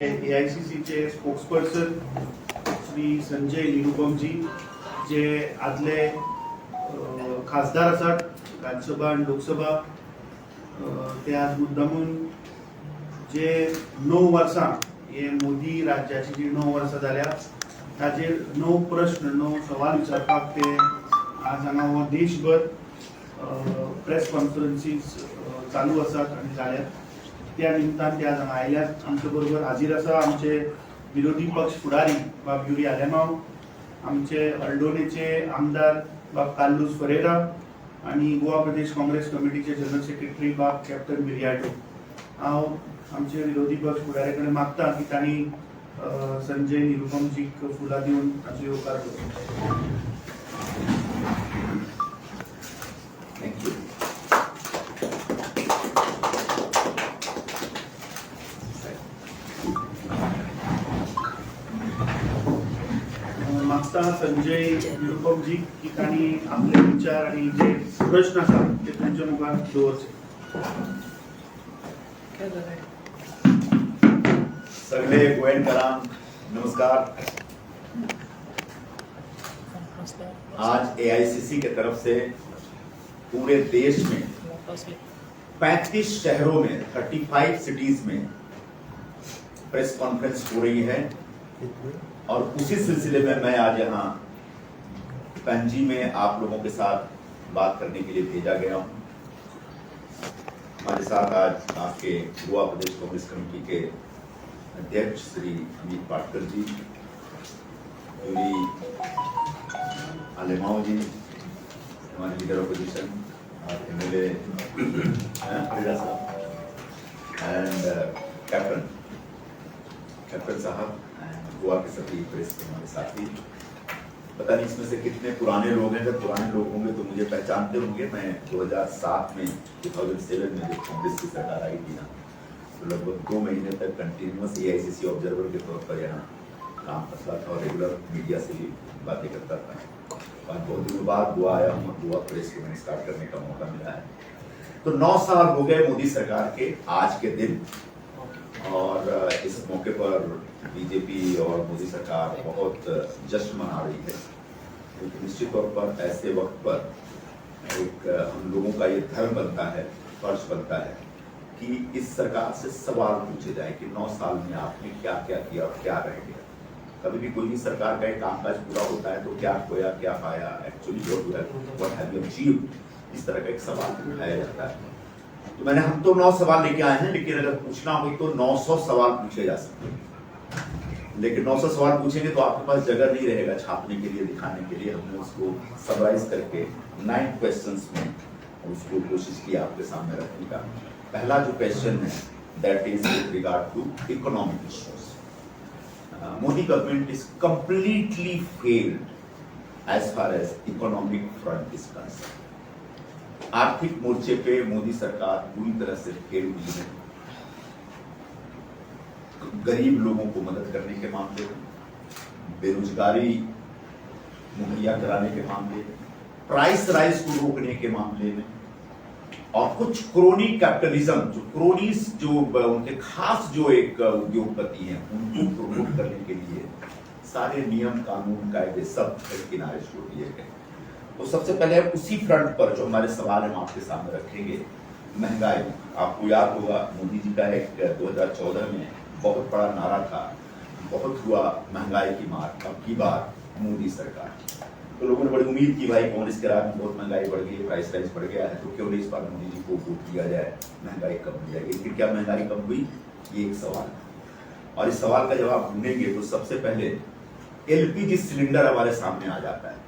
AICCचे spokesperson Shri Sanjay निरुपमजी जे आदले खासदार आसात राज्यसभा आणि लोकसभा ते आज मुद्दामून जे 9 वर्सां हे मोदी राज्याची जी 9 वर्सां जाल्या ताजेर 9 प्रश्न 9 सवाल विचारपाक ते आज हांगा हो देशभर प्रेस कॉन्फरन्सीस चालू आसात आनी जाल्यात त्या निमतान ते आज हांगा आयल्यात आमचे बरोबर हाजीर आसा आमचे विरोधी पक्ष फुडारी बाब युरी आलेमांव आमचे हळदोणेचे आमदार बाब कार्लोस फरेरा आणि गोवा प्रदेश काँग्रेस कमिटीचे जनरल सेक्रेटरी बाब कॅप्टन बिरियाटो हांव आमचे विरोधी पक्ष फुडाऱ्या कडेन मागता की तांणी संजय निरुपमजीक फुलां दिवन ताचो येवकार करचो. मागता संजय निरुपमजी की तांणी आपले विचार आणि जे प्रश्न आसात ते तुमच्या मुखार दवरचे. सगले गोयनकारांक नमस्कार. आज AICC के तरफ से पूरे देश में 35 शहरों में 35 सिटीज में प्रेस कॉन्फ्रेंस हो रही है और उसी सिलसिले में मैं आज यहाँ पणजी में आप लोगों के साथ बात करने के लिए भेजा गया हूँ. हमारे साथ आज आपके गोवा प्रदेश कांग्रेस कमेटी के अध्यक्ष श्री अमित पाटकर जी, यूरी आलेमांव जी, हमारे लीडर ऑपोजिशन MLA फरीदा साहब एंड कैप्टन साहब, गोवा के सभी प्रेस के हमारे साथी. पता नहीं इसमें से कितने पुराने लोग हैं. जब पुराने लोग होंगे तो मुझे पहचानते होंगे. मैं 2007 में 2007 में जब कांग्रेस की सरकार आई थी ना, तो लगभग 2 महीने तक कंटिन्यूअस AICC ऑब्जर्वर के तौर पर यहाँ काम करता था और रेगुलर मीडिया से भी बातें करता था. और बहुत दिनों बाद गोवा आया हूँ. गोवा प्रेस को मैंने स्टार्ट करने का मौका मिला है. तो 9 साल हो गए मोदी सरकार के आज के दिन, और इस मौके पर बीजेपी और मोदी सरकार बहुत जश्न मना रही है. क्योंकि निश्चित तौर पर ऐसे वक्त पर एक हम लोगों का ये धर्म बनता है, फर्ज बनता है कि इस सरकार से सवाल पूछे जाए कि 9 साल में आपने क्या क्या किया और क्या रह गया. कभी भी कोई भी सरकार का एक कामकाज पूरा होता है तो क्या खोया क्या पाया, actually what have you achieved, इस तरह का एक सवाल उठाया जाता है. तो हम तो 9 सवाल लेके आए हैं, लेकिन अगर पूछना हो तो 900 सवाल पूछे जा सकते हैं. लेकिन 900 सवाल पूछेंगे तो आपके पास जगह नहीं रहेगा छापने के लिए, दिखाने के लिए. हमने उसको समराइज करके 9 क्वेश्चंस में उसको कोशिश की आपके सामने रखने का. पहला जो क्वेश्चन है that is with regard to economic issues. Modi government is completely failed as far as economic front is concern. आर्थिक मोर्चे पे मोदी सरकार पूरी तरह से फेल हुई है. गरीब लोगों को मदद करने के मामले में, बेरोजगारी मुहैया कराने के मामले में, प्राइस राइज को रोकने के मामले में, और कुछ क्रोनी कैपिटलिज्म, जो क्रोनीज जो उनके खास जो एक उद्योगपति हैं उनको प्रमोट करने के लिए सारे नियम कानून कायदे सब किनारे छोड़ दिए गए. तो सबसे पहले उसी फ्रंट पर जो हमारे सवाल हम आपके सामने रखेंगे. महंगाई, आपको याद होगा मोदी जी का एक 2014 में बहुत बड़ा नारा था, बहुत हुआ महंगाई की मार, अब की बार मोदी सरकार. तो लोगों ने बड़ी उम्मीद की भाई कांग्रेस के राज में बहुत महंगाई बढ़ गई है, प्राइस राइज बढ़ गया है, तो क्यों नहीं इस बार मोदी जी को वोट दिया जाए, महंगाई कम हो जाएगी. लेकिन क्या महंगाई कम हुई, ये एक सवाल है. और इस सवाल का जवाब ढूंढेंगे तो सबसे पहले LPG सिलेंडर हमारे सामने आ जाता है.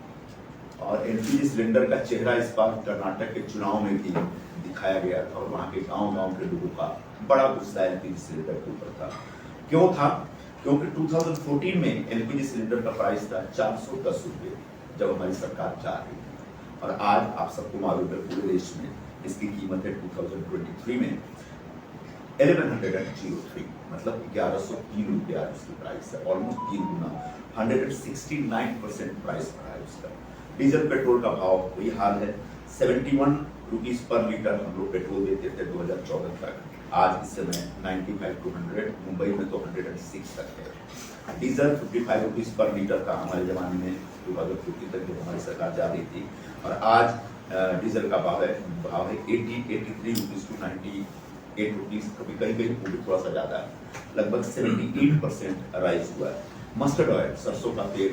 और LPG सिलेंडर का चेहरा इस बार कर्नाटक के चुनाव में भी दिखाया गया था और वहाँ के गांव-गांव के लोगों का बड़ा गुस्सा LPG सिलेंडर के ऊपर था. क्यों था? क्योंकि 2014 में LPG सिलेंडर का प्राइस था 410 रुपये जब हमारी सरकार चाह रही थी. और आज आप सबको मालूम है पूरे देश में इसकी कीमत है 2023 में 1103, मतलब 1103 रुपया उसकी प्राइस है. ऑलमोस्ट 3 गुना, 169% प्राइस बढ़ा है उसका. डीजल पेट्रोल का भाव वही हाल है. 71 रुपीज पर लीटर हम लोग पेट्रोल देते थे 2014 तक. आज इस समय 95 to 100, मुंबई में तो 106 तक है। डीजल 55 रुपीज पर लीटर था हमारे जमाने में 2015 तक जब हमारी सरकार जा रही थी, और आज डीजल का भाव है 83 रुपीज टू 98 रुपीज, कभी कहीं थोड़ा सा ज्यादा है, लगभग 78% राइज हुआ है। मस्टर्ड ऑयल, सरसों का तेल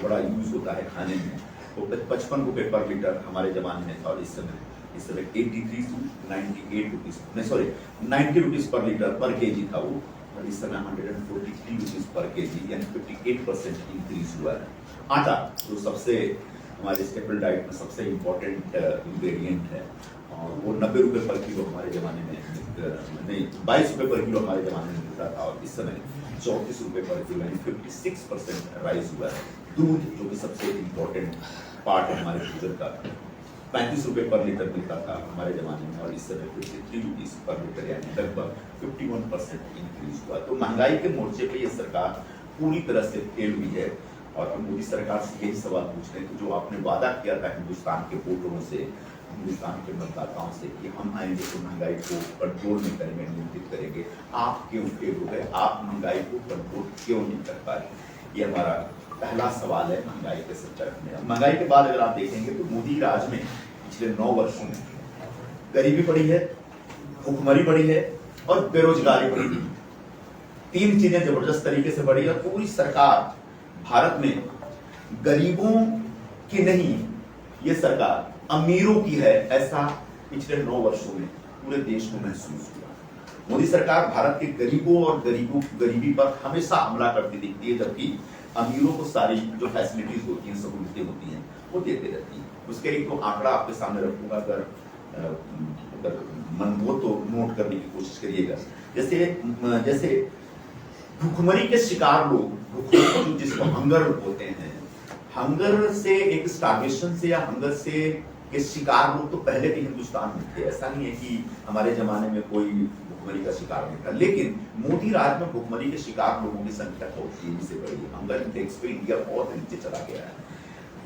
बड़ा यूज होता है खाने में, तो 55 रुपए पर लीटर हमारे जमाने में था, और इस समय 83 to 98 रुपीज, नहीं सॉरी 90 रुपीज पर लीटर पर केजी था वो, और इस समय 143 रुपीज पर केजी, यानी 58% इंक्रीज हुआ है। आटा जो सबसे हमारे स्टेपल डाइट में सबसे इम्पोर्टेंट इंग्रेडिएंट है, और वो 90 रुपए पर किलो हमारे जमाने में नहीं 22 रुपए पर किलो हमारे जमाने में मिलता था, और इस समय 34 रुपए पर किलो, यानी 56% राइज हुआ है। दूध जो कि सबसे इम्पोर्टेंट पार्ट है हमारे फ्यूचर का, 35 रुपए पर लीटर मिलता था हमारे जमाने में, और इस समय 53 रुपीज पर लीटर, यानी लगभग 51% इंक्रीज हुआ। तो महंगाई के मोर्चे पे ये सरकार पूरी तरह से फेल हुई है, और हम मोदी सरकार से यही सवाल पूछ रहे हैं कि जो आपने वादा किया था हिंदुस्तान के वोटरों से, हिंदुस्तान के मतदाताओं से, कि हम आएंगे तो महंगाई को कंट्रोल में करेंगे, नियंत्रित करेंगे, आप क्यों फेल हो गए? आप महंगाई को कंट्रोल क्यों नहीं कर पाए? ये हमारा पहला सवाल है महंगाई के संदर्भ में। महंगाई के बाद अगर आप देखेंगे तो मोदी राज में पिछले 9 वर्षों में गरीबी बढ़ी है, भुखमरी बढ़ी है, और बेरोजगारी बढ़ी है। 3 चीजें जबरदस्त तरीके से बढ़ी है। पूरी सरकार भारत में गरीबों की नहीं, ये सरकार अमीरों की है, ऐसा पिछले 9 वर्षों में पूरे देश को महसूस हुआ। मोदी सरकार भारत के गरीबों और गरीबी पर हमेशा हमला करती दिखती है, जबकि अमीरों को सारी जो फैसिलिटीज होती हैं, सहूलियतें होती हैं, वो देते रहती हैं। उसके एक तो आंकड़ा आपके सामने रखूंगा, अगर मन हो तो नोट करने की कोशिश करिएगा। जैसे भूखमरी के शिकार लोग, जिसको हंगर बोलते हैं, हंगर से एक स्टार्वेशन से या हंगर से के शिकार लोग तो पहले भी हिंदुस्तान में थे। ऐसा नहीं है कि हमारे जमाने में कोई भुखमरी का शिकार नहीं था, लेकिन मोदी राज में भुखमरी के शिकार लोगों की संख्या बहुत तेजी से बढ़ी है। हंगर इंडेक्स पे इंडिया बहुत नीचे चला गया है।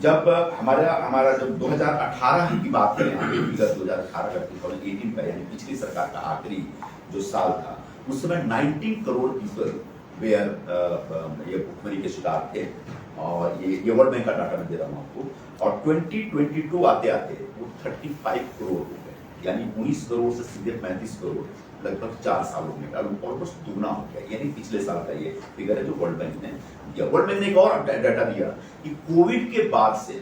जब हमारा जब 2018 की बात करें, 2018 का 2018 का, यानी पिछली सरकार का आखिरी जो साल था, उस समय 19 करोड़ पीपल वेयर ये भुखमरी के शिकार थे, और ये वर्ल्ड बैंक का डाटा मैं दे रहा हूँ आपको। और 2022 आते आते वो 35 करोड़ हो गए, यानी 19 करोड़ से सीधे 35 करोड़, लगभग 4 सालों में ऑलमोस्ट दुगना हो गया। यानी पिछले साल का ये फिगर है जो वर्ल्ड बैंक ने दिया। वर्ल्ड बैंक ने एक और डाटा दिया कि कोविड के बाद से,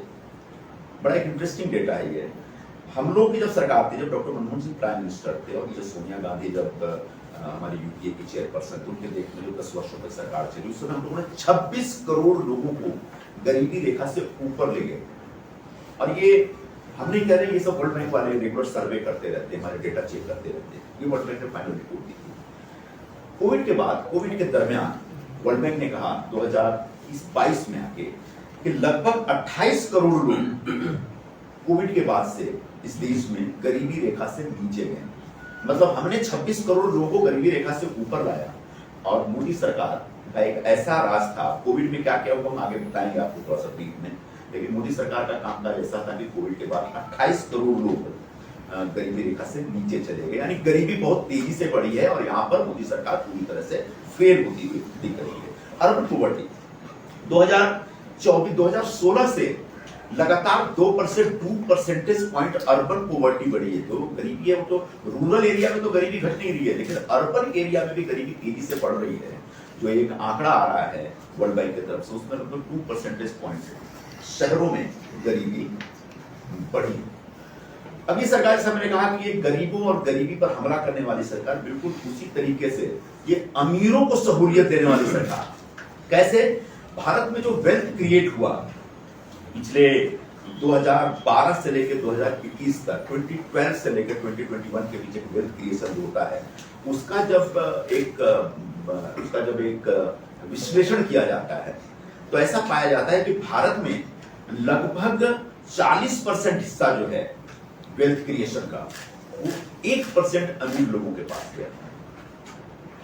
बड़ा एक इंटरेस्टिंग डेटा है ये, हम लोग की जब सरकार थी, जब doctor Manmohan Singh prime minister थे, और जब सोनिया गांधी जब हमारी यूपीए की चेयरपर्सन थे, उनके देखने में 10 वर्षों तक सरकार चली, उस समय हम लोगों ने 26 करोड़ लोगों को गरीबी रेखा से ऊपर ले गए। और ये हम नहीं कह रहे, ये सब वर्ल्ड बैंक वाले रेगुलर सर्वे करते रहते हैं, हमारे डेटा चेक करते रहते हैं। ये वर्ल्ड बैंक ने फाइनल रिपोर्ट दी थी। कोविड के बाद, कोविड के दरमियान वर्ल्ड बैंक ने कहा 2022 में आके कि लगभग 28 करोड़ लोग कोविड के बाद से इस देश में गरीबी रेखा से नीचे गए। मतलब हमने 26 करोड़ लोगों को गरीबी रेखा से ऊपर लाया, और मोदी सरकार का एक ऐसा राज था। कोविड में क्या क्या हुआ हम आगे बताएंगे आपको थोड़ा सा ब्रीफ में, लेकिन मोदी सरकार का कामकाज ऐसा था कि कोविड के बाद 28 करोड़ लोग गरीबी रेखा से नीचे चले गए, यानी गरीबी बहुत तेजी से बढ़ी है, और यहाँ पर मोदी सरकार पूरी तरह से फेल होती हुई दिख रही है। अर्बन पॉवर्टी 2016 से लगातार 2 परसेंटेज पॉइंट अर्बन पॉवर्टी बढ़ी है। तो गरीबी है, वो तो रूरल एरिया में तो गरीबी घट नहीं रही है, लेकिन अर्बन एरिया में भी गरीबी तेजी से बढ़ रही है। जो एक आंकड़ा आ रहा है वर्ल्ड बैंक की तरफ से, उसमें लगभग 2 परसेंटेज पॉइंट शहरों में गरीबी बढ़ी। अभी सरकार से हमने कहा कि ये गरीबों और गरीबी पर हमला करने वाली सरकार, बिल्कुल उसी तरीके से ये अमीरों को सहूलियत देने वाली सरकार। कैसे? भारत में जो वेल्थ क्रिएट हुआ पिछले 2012 से लेकर 2021 तक, 2012 से लेकर 2021 के बीच एक वेल्थ क्रिएशन जो होता है, उसका जब एक विश्लेषण किया जाता है, तो ऐसा पाया जाता है कि भारत में लगभग 40% हिस्सा जो है वेल्थ क्रिएशन का, वो 1% अमीर लोगों के पास गया।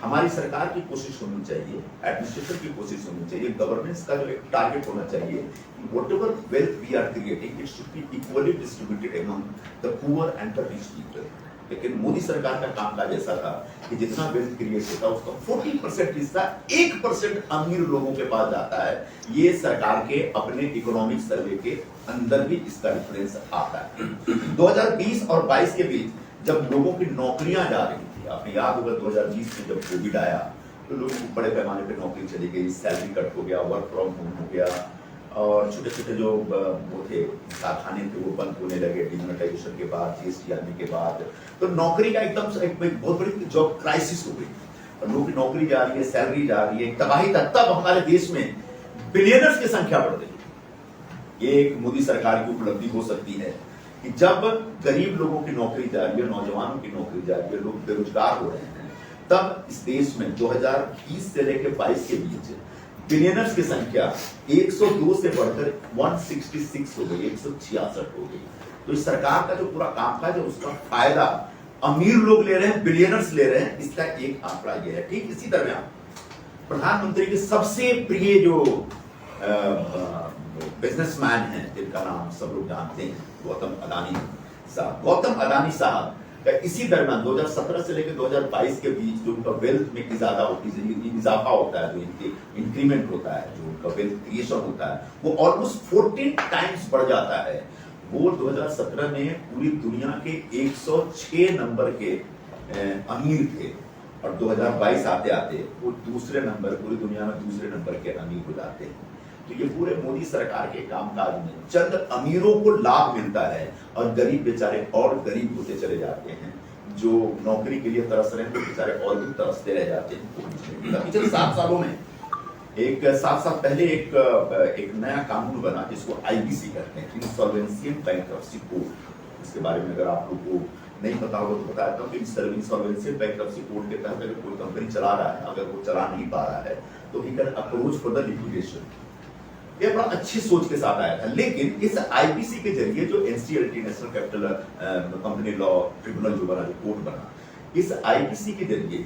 हमारी सरकार की कोशिश होनी चाहिए, एडमिनिस्ट्रेशन की कोशिश होनी चाहिए, गवर्नेंस का जो एक टारगेट होना चाहिए, whatever wealth we are creating, it should be equally distributed among the poor and the rich people. लेकिन मोदी सरकार का कामकाज ऐसा था कि जितना वेल्थ क्रिएट होता है उसका 40% हिस्सा 1% अमीर लोगों के पास जाता है। ये सरकार के अपने इकोनॉमिक सर्वे के अंदर भी इसका डिफरेंस आता है। 2020 और 22 के बीच जब लोगों की नौकरियां जा रही थी, आपने याद होगा 2020 में जब कोविड आया तो लोगों को बड़े पैमाने पर नौकरी चली गई, सैलरी कट हो गया, वर्क फ्रॉम होम हो गया, और छोटे छोटे जो वो थे कारखाने थे वो बंद होने लगे डिमोनेटाइजेशन के बाद, जीएसटी आने के बाद। तो नौकरी का एकदम एक बहुत बड़ी जॉब क्राइसिस हो गई और लोगों की नौकरी जा रही है, सैलरी जा रही है, तबाही तक। तब हमारे देश में बिलियनर्स की संख्या बढ़ गई। ये एक मोदी सरकार की उपलब्धि हो सकती है कि जब गरीब लोगों की नौकरी जा रही है, नौजवानों की नौकरी जा रही है, लोग बेरोजगार हो रहे हैं, तब इस देश में 2020 से लेकर 22 के बीच बिलियनर्स की संख्या 102 से बढ़कर 166 हो गई, 166 हो गई। तो इस सरकार का जो पूरा कामकाज है उसका फायदा अमीर लोग ले रहे हैं, बिलियनर्स ले रहे हैं। इसका एक आंकड़ा यह है। ठीक इसी तरह प्रधानमंत्री के सबसे प्रिय जो बिजनेसमैन हैं जिनका नाम सब लोग जानते हैं, गौतम अडानी साहब। गौतम अडानी साहब इसी दरम्यान 2017 से लेकर 2022 के बीच जो उनका वेल्थ में इजाफा होता है, जो इनके इंक्रीमेंट होता है, जो उनका वेल्थ क्रिएशन होता है, वो ऑलमोस्ट 14 टाइम्स बढ़ जाता है। वो 2017 में पूरी दुनिया के 106 नंबर के अमीर थे और 2022 आते आते वो दूसरे नंबर, पूरी दुनिया में दूसरे नंबर के अमीर हो जाते हैं। तो ये पूरे मोदी सरकार के कामकाज में चंद अमीरों को लाभ मिलता है और गरीब बेचारे और गरीब होते चले जाते हैं। जो नौकरी के लिए तरस रहे हैं तो बेचारे और भी तरसते रह जाते हैं। पिछले 7 सालों में 7 साल पहले एक नया कानून बना जिसको IBC कहते हैं, इंसॉल्वेंसी एंड बैंक्रप्सी कोड। इसके बारे में अगर आप लोग को नहीं पता होगा तो बताता हूँ कि इंसॉल्वेंसी एंड बैंक्रप्सी कोड के तहत अगर कोई कंपनी चला रहा है, अगर वो चला नहीं पा रहा है तो he can approach for the liquidation. ये बड़ा अच्छी सोच के साथ आया था, लेकिन इस IBC के जरिए जो NCLT national capital company law tribunal जो बना, जो कोर्ट बना, इस IBC के जरिए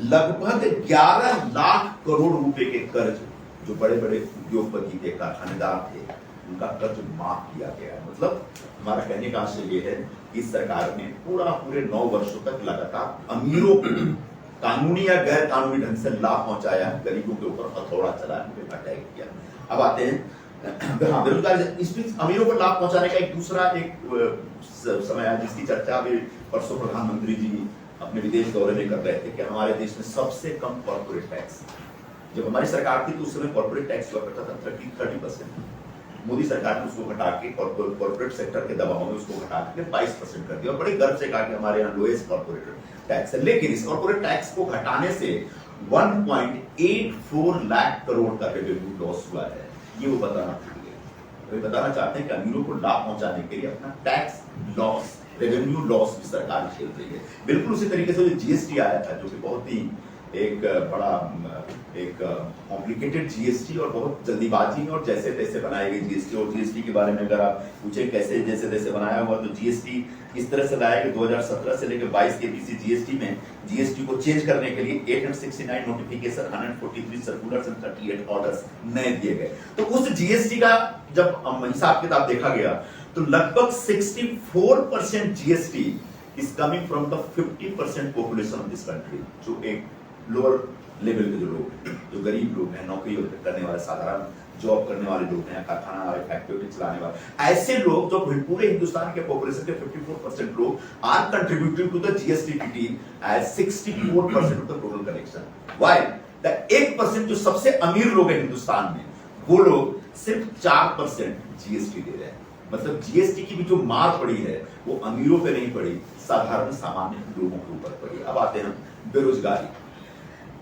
लगभग 11 लाख करोड़ रुपए के कर्ज जो बड़े बड़े उद्योगपति थे, कारखानेदार थे, उनका कर्ज माफ किया गया। मतलब हमारा कहने का आशय ये है कि सरकार ने पूरे 9 वर्षों तक लगातार अमीरों को कानूनी या गैर कानूनी ढंग से लाभ पहुंचाया, गरीबों के ऊपर हथौड़ा चलाया, उन्हें अटैक किया। अब आते हैं बेरोजगार। इसमें अमीरों को लाभ पहुंचाने का एक दूसरा समय है जिसकी चर्चा अभी परसों प्रधानमंत्री जी अपने विदेश दौरे में कर रहे थे कि हमारे देश में सबसे कम कॉर्पोरेट टैक्स। जब हमारी सरकार थी तो उस समय कॉर्पोरेट टैक्स हुआ करता था 30%। मोदी सरकार ने उसको घटा के कॉर्पोरेट सेक्टर के दबाव में उसको घटा के 22% कर दिया और बड़े गर्व से कहा कि हमारे यहाँ लोएस्ट कॉर्पोरेट टैक्स है। लेकिन इस कॉर्पोरेट टैक्स को घटाने से 1.84 लाख करोड़ का रेवेन्यू लॉस हुआ है। ये वो बताना भूल गए। वे बताना चाहते हैं कि अमीरों को लाभ पहुंचाने के लिए अपना टैक्स लॉस, रेवेन्यू लॉस भी सरकार झेल रही है। बिल्कुल उसी तरीके से जो GST आया था, जो कि बहुत ही एक बड़ा कॉम्प्लिकेटेड GST और बहुत जल्दीबाजी में और जैसे तैसे बनाई गई GST। और GST के बारे में अगर आप पूछे कैसे जैसे तैसे बनाया हुआ, तो GST इस तरह से लाया कि 2017 से लेकर 22 के बीच GST में GST को चेंज करने के लिए 869 नोटिफिकेशन, 143 सर्कुलर्स और 38 ऑर्डर्स नए दिए गए। तो उस GST का जब हिसाब किताब देखा गया तो लगभग 64% GST is coming from the 50% population of this country, जो एक लोअर लेवल के जो लोग, जो गरीब लोग हैं, नौकरी करने वाले, साधारण जॉब करने वाले लोग हैं, कारखाना वाले, फैक्ट्री चलाने वाले, ऐसे लोग जो पूरे हिंदुस्तान के पॉपुलेशन के 54% लोग are contributing to the GST as 64% of the total collection. Why the 1% जो सबसे अमीर लोग हैं हिंदुस्तान में, वो लोग सिर्फ 4% GST दे रहे हैं। मतलब GST की भी जो मार पड़ी है वो अमीरों पे नहीं पड़ी, साधारण सामान्य लोगों के ऊपर पड़ी। अब आते हैं बेरोजगारी।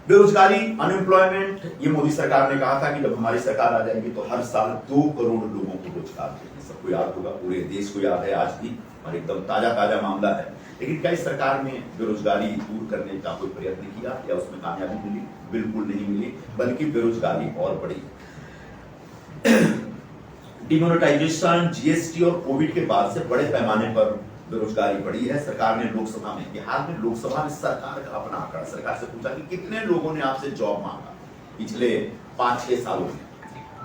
अनएम्प्लॉयमेंट, ये मोदी सरकार ने कहा था कि जब हमारी सरकार आ जाएगी तो हर साल 2 करोड़ लोगों को रोजगार देंगे। सबको याद होगा, पूरे देश को याद है आज भी, और एकदम ताजा मामला है। लेकिन क्या इस सरकार ने बेरोजगारी दूर करने का कोई प्रयत्न किया या उसमें कामयाबी मिली? बिल्कुल नहीं मिली, बल्कि बेरोजगारी और बढ़ी। डिमोनेटाइजेशन, GST और कोविड के बाद से बड़े पैमाने पर बेरोजगारी बढ़ी है। सरकार ने लोकसभा में, बिहार में लोकसभा में सरकार का अपना आंकड़ा, सरकार से पूछा कि कितने लोगों ने आपसे जॉब मांगा पिछले 5-6 सालों में।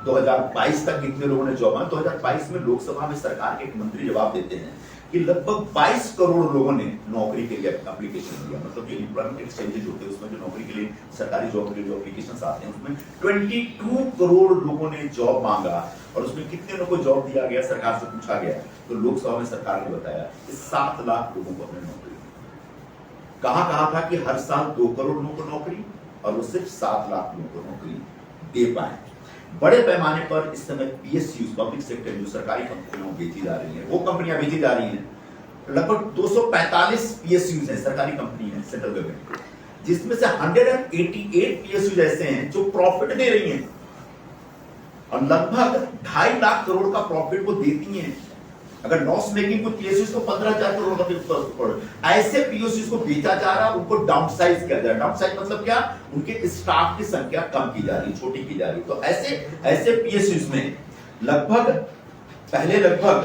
2022 तक कितने लोगों ने जॉब मांगा? 2022 में लोकसभा में सरकार के एक मंत्री जवाब देते हैं कि लगभग 22 करोड़ लोगों ने नौकरी के लिए एप्लीकेशन दिया। मतलब जो एम्प्लॉयमेंट एक्सचेंजेस होते हैं उसमें जो नौकरी के लिए सरकारी जॉब के लिए जो एप्लीकेशन आते हैं उसमें 22 करोड़ लोगों ने जॉब मांगा। और उसमें कितने लोगों को जॉब दिया गया, सरकार से पूछा गया तो लोकसभा में सरकार ने बताया कि 7 लाख लोगों को अपने नौकरी। कहा था कि हर साल 2 करोड़ लोगों को नौकरी, और वो सिर्फ 7 लाख लोगों को नौकरी दे पाए। बड़े पैमाने पर इस समय पीएसयू पब्लिक सेक्टर जो सरकारी कंपनियां बेची जा रही हैं, वो कंपनियां बेची जा रही हैं। लगभग 245 पीएसयू हैं, सरकारी कंपनी है सेंट्रल गवर्नमेंट, जिसमें से 188 पीएसयू ऐसे हैं जो प्रॉफिट दे रही हैं और लगभग 2.5 लाख करोड़ का प्रॉफिट वो देती हैं। अगर लॉस मेकिंग को पीएसयू को 15,000 करोड़ का ऐसे पीएसयू को बेचा जा रहा है, उनको डाउनसाइज किया जा रहा है। डाउनसाइज मतलब क्या? उनके स्टाफ की संख्या कम की जा रही है, छोटी की जा रही है। तो ऐसे पीएसयू में पहले लगभग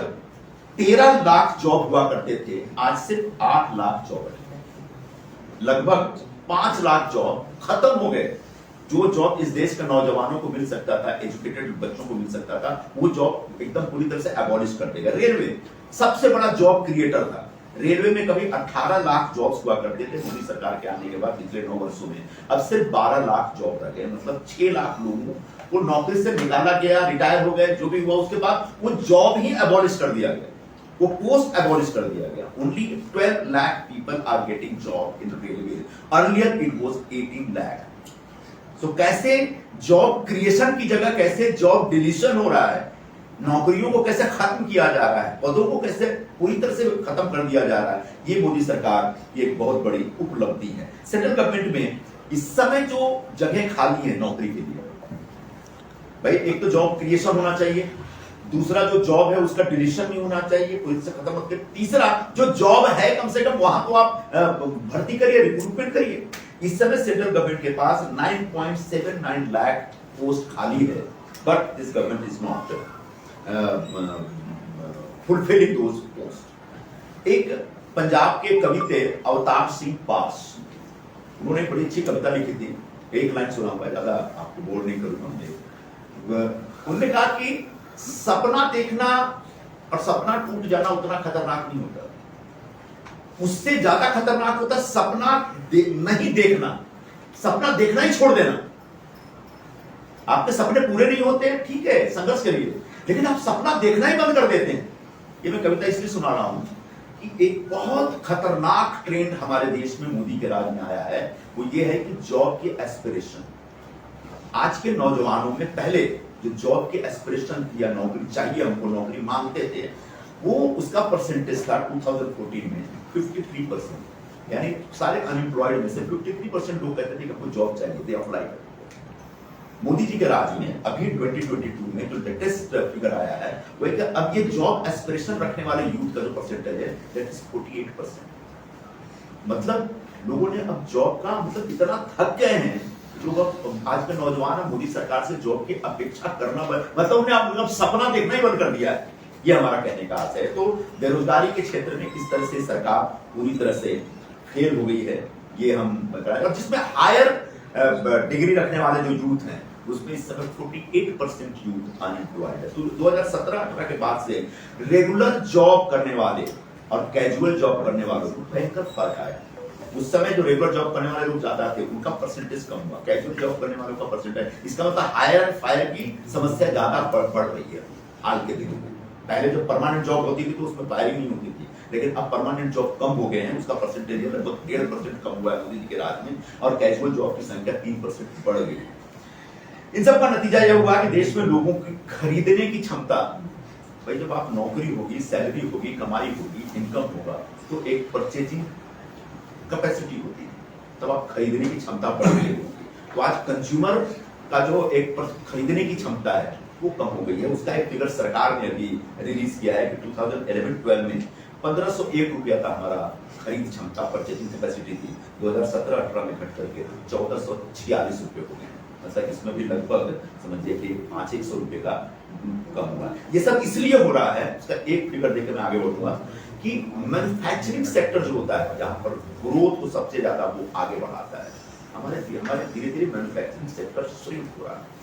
13 लाख जॉब हुआ करते थे, आज सिर्फ 8 लाख जॉब है। लगभग 5 लाख जॉब खत्म हो गए। जो जॉब इस देश के नौजवानों को मिल सकता था, एजुकेटेड बच्चों को मिल सकता था, वो जॉब एकदम पूरी तरह से एबॉलिश कर देगा। रेलवे सबसे बड़ा जॉब क्रिएटर था। रेलवे में कभी 18 लाख जॉब्स हुआ करते थे, मोदी सरकार के आने के बाद पिछले 9 वर्षों में अब सिर्फ 12 लाख जॉब रह गए। मतलब 6 लाख लोगों को नौकरी से निकाला गया, रिटायर हो गए, जो भी हुआ उसके बाद वो जॉब ही एबॉलिश कर दिया गया, वो पोस्ट एबॉलिश कर दिया गया। Only 12 lakh people are getting job in railway, earlier it was 18 lakh. तो कैसे जॉब क्रिएशन की जगह कैसे जॉब डिलीशन हो रहा है, नौकरियों को कैसे खत्म किया जा रहा है, पदों को कैसे पूरी तरह से खत्म कर दिया जा रहा है, ये मोदी सरकार की एक बहुत बड़ी उपलब्धि है। सेंट्रल गवर्नमेंट में इस समय जो जगह खाली है नौकरी के लिए, भाई एक तो जॉब क्रिएशन होना चाहिए, दूसरा जो जॉब है उसका डिलीशन नहीं होना चाहिए, कोई से खत्म मत करिए, तीसरा जो जॉब है कम से कम वहां तो आप भर्ती करिए, रिक्रूटमेंट करिए। इस समय सेंट्रल गवर्नमेंट के पास 9.79 लाख पोस्ट खाली है, but this government is not fulfilling those post. एक पंजाब के कवि थे अवतार सिंह पास, उन्होंने बड़ी अच्छी कविता लिखी थी, एक लाइन सुनाऊंगा, ज्यादा आपको बोर नहीं करूंगा। उन्होंने कहा कि सपना देखना और सपना टूट जाना उतना खतरनाक नहीं होता, उससे ज्यादा खतरनाक होता सपना नहीं देखना, सपना देखना ही छोड़ देना। आपके सपने पूरे नहीं होते, ठीक है, संघर्ष करिए, लेकिन आप सपना देखना ही बंद कर देते हैं। ये मैं कविता इसलिए सुना रहा हूं कि एक बहुत खतरनाक ट्रेंड हमारे देश में मोदी के राज में आया है, वो ये है कि जॉब की एस्पिरेशन। आज के नौजवानों में पहले जो जॉब के एस्पिरेशन थी या नौकरी चाहिए, हमको नौकरी मांगते थे, वो उसका परसेंटेज था 2014 में 53%, यानी सारे अनएम्प्लॉयड में से 53% लोग कहते थे कि हमको जॉब चाहिए, दे अप्लाई करते। मोदी जी के राज में अभी 2022 में जो लेटेस्ट फिगर आया है वो है कि अब ये जॉब एस्पिरेशन रखने वाले यूथ का जो परसेंटेज है दैट इज 48%। मतलब लोगों ने अब जॉब का मतलब इतना थक गए हैं लोग, अब आज के नौजवान मोदी सरकार से जॉब की अपेक्षा करना मतलब उन्हें अब सपना देखना ही बंद कर दिया है, ये हमारा कहने का आशय है। तो बेरोजगारी के क्षेत्र में किस तरह से सरकार पूरी तरह से फेल हो गई है ये हम बताएं। और जिसमें हायर डिग्री रखने वाले जो यूथ हैं उसमें इस समय 48% यूथ अनएम्प्लॉयड है। तो 2017-18 के बाद से रेगुलर जॉब करने वाले और कैजुअल जॉब करने वालों को भयंकर फर्क आया। उस समय जो रेगुलर जॉब करने वाले लोग ज्यादा थे, उनका परसेंटेज कम हुआ, कैजुअल जॉब करने वालों का परसेंटेज, इसका मतलब हायर एंड फायर की समस्या ज्यादा बढ़ रही है हाल के दिनों में। पहले जो परमानेंट जॉब होती थी तो उसमें फायरिंग नहीं होती थी, लेकिन अब परमानेंट जॉब कम हो गए हैं, उसका परसेंटेज लगभग 1.5% कम हुआ है मोदी जी के राज में, और कैजुअल जॉब की संख्या 3% बढ़ गई। इन सब का नतीजा यह हुआ कि देश में लोगों की खरीदने की क्षमता, भाई जब आप नौकरी होगी, सैलरी होगी, कमाई होगी, इनकम होगा, तो एक परचेजिंग कैपेसिटी होती है, तब आप खरीदने की क्षमता बढ़ गई होगी। तो आज कंज्यूमर का जो एक खरीदने की क्षमता है वो कम हो गई है। उसका एक फिगर सरकार ने अभी रिलीज किया है कि 2011-12 में 1501 रुपया का हमारा खरीद क्षमता परचेजिंग कैपेसिटी थी, 2017-18 में घट करके 1446 रुपये हो गए। मतलब इसमें भी लगभग समझिए कि 500-100 रुपये का कम हुआ। ये सब इसलिए हो रहा है, उसका एक फिगर देकर मैं आगे बढ़ूंगा कि मैन्युफैक्चरिंग सेक्टर जो होता है जहां पर ग्रोथ को सबसे ज्यादा वो आगे बढ़ाता है, हमारे धीरे धीरे मैन्युफैक्चरिंग सेक्टर श्रिंक हो रहा है।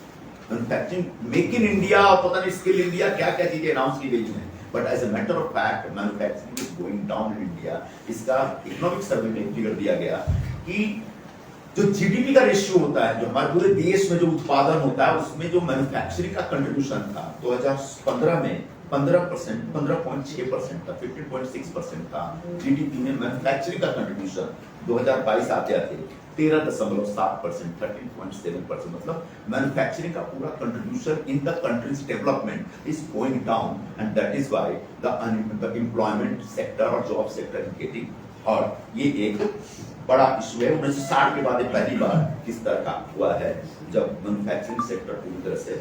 मैन्युफैक्चरिंग, मेक इन इंडिया और पता नहीं स्किल इंडिया क्या क्या चीजें अनाउंस की गई हैं, but as a matter of fact manufacturing is going down in India. इसका इकोनॉमिक सर्वे में फिगर दिया गया कि जो जीडीपी का रेशियो होता है, जो हमारे पूरे देश में जो उत्पादन होता है, उसमें जो मैन्युफैक्चरिंग का कंट्रीब्यूशन था 2015 में 15%, 15.6% था, 15.6% था जीडीपी में मैन्युफैक्चरिंग का कंट्रीब्यूशन। 2022 आते आते 13.7%, 13.7%, मतलब मैन्युफैक्चरिंग का पूरा contribution in the countries development is going down and that is why the employment sector और job sector is getting hurt. ये एक बड़ा इशू है। 1960 के बाद पहली बार इस तरह का हुआ है जब मैन्युफैक्चरिंग सेक्टर पूरी तरह से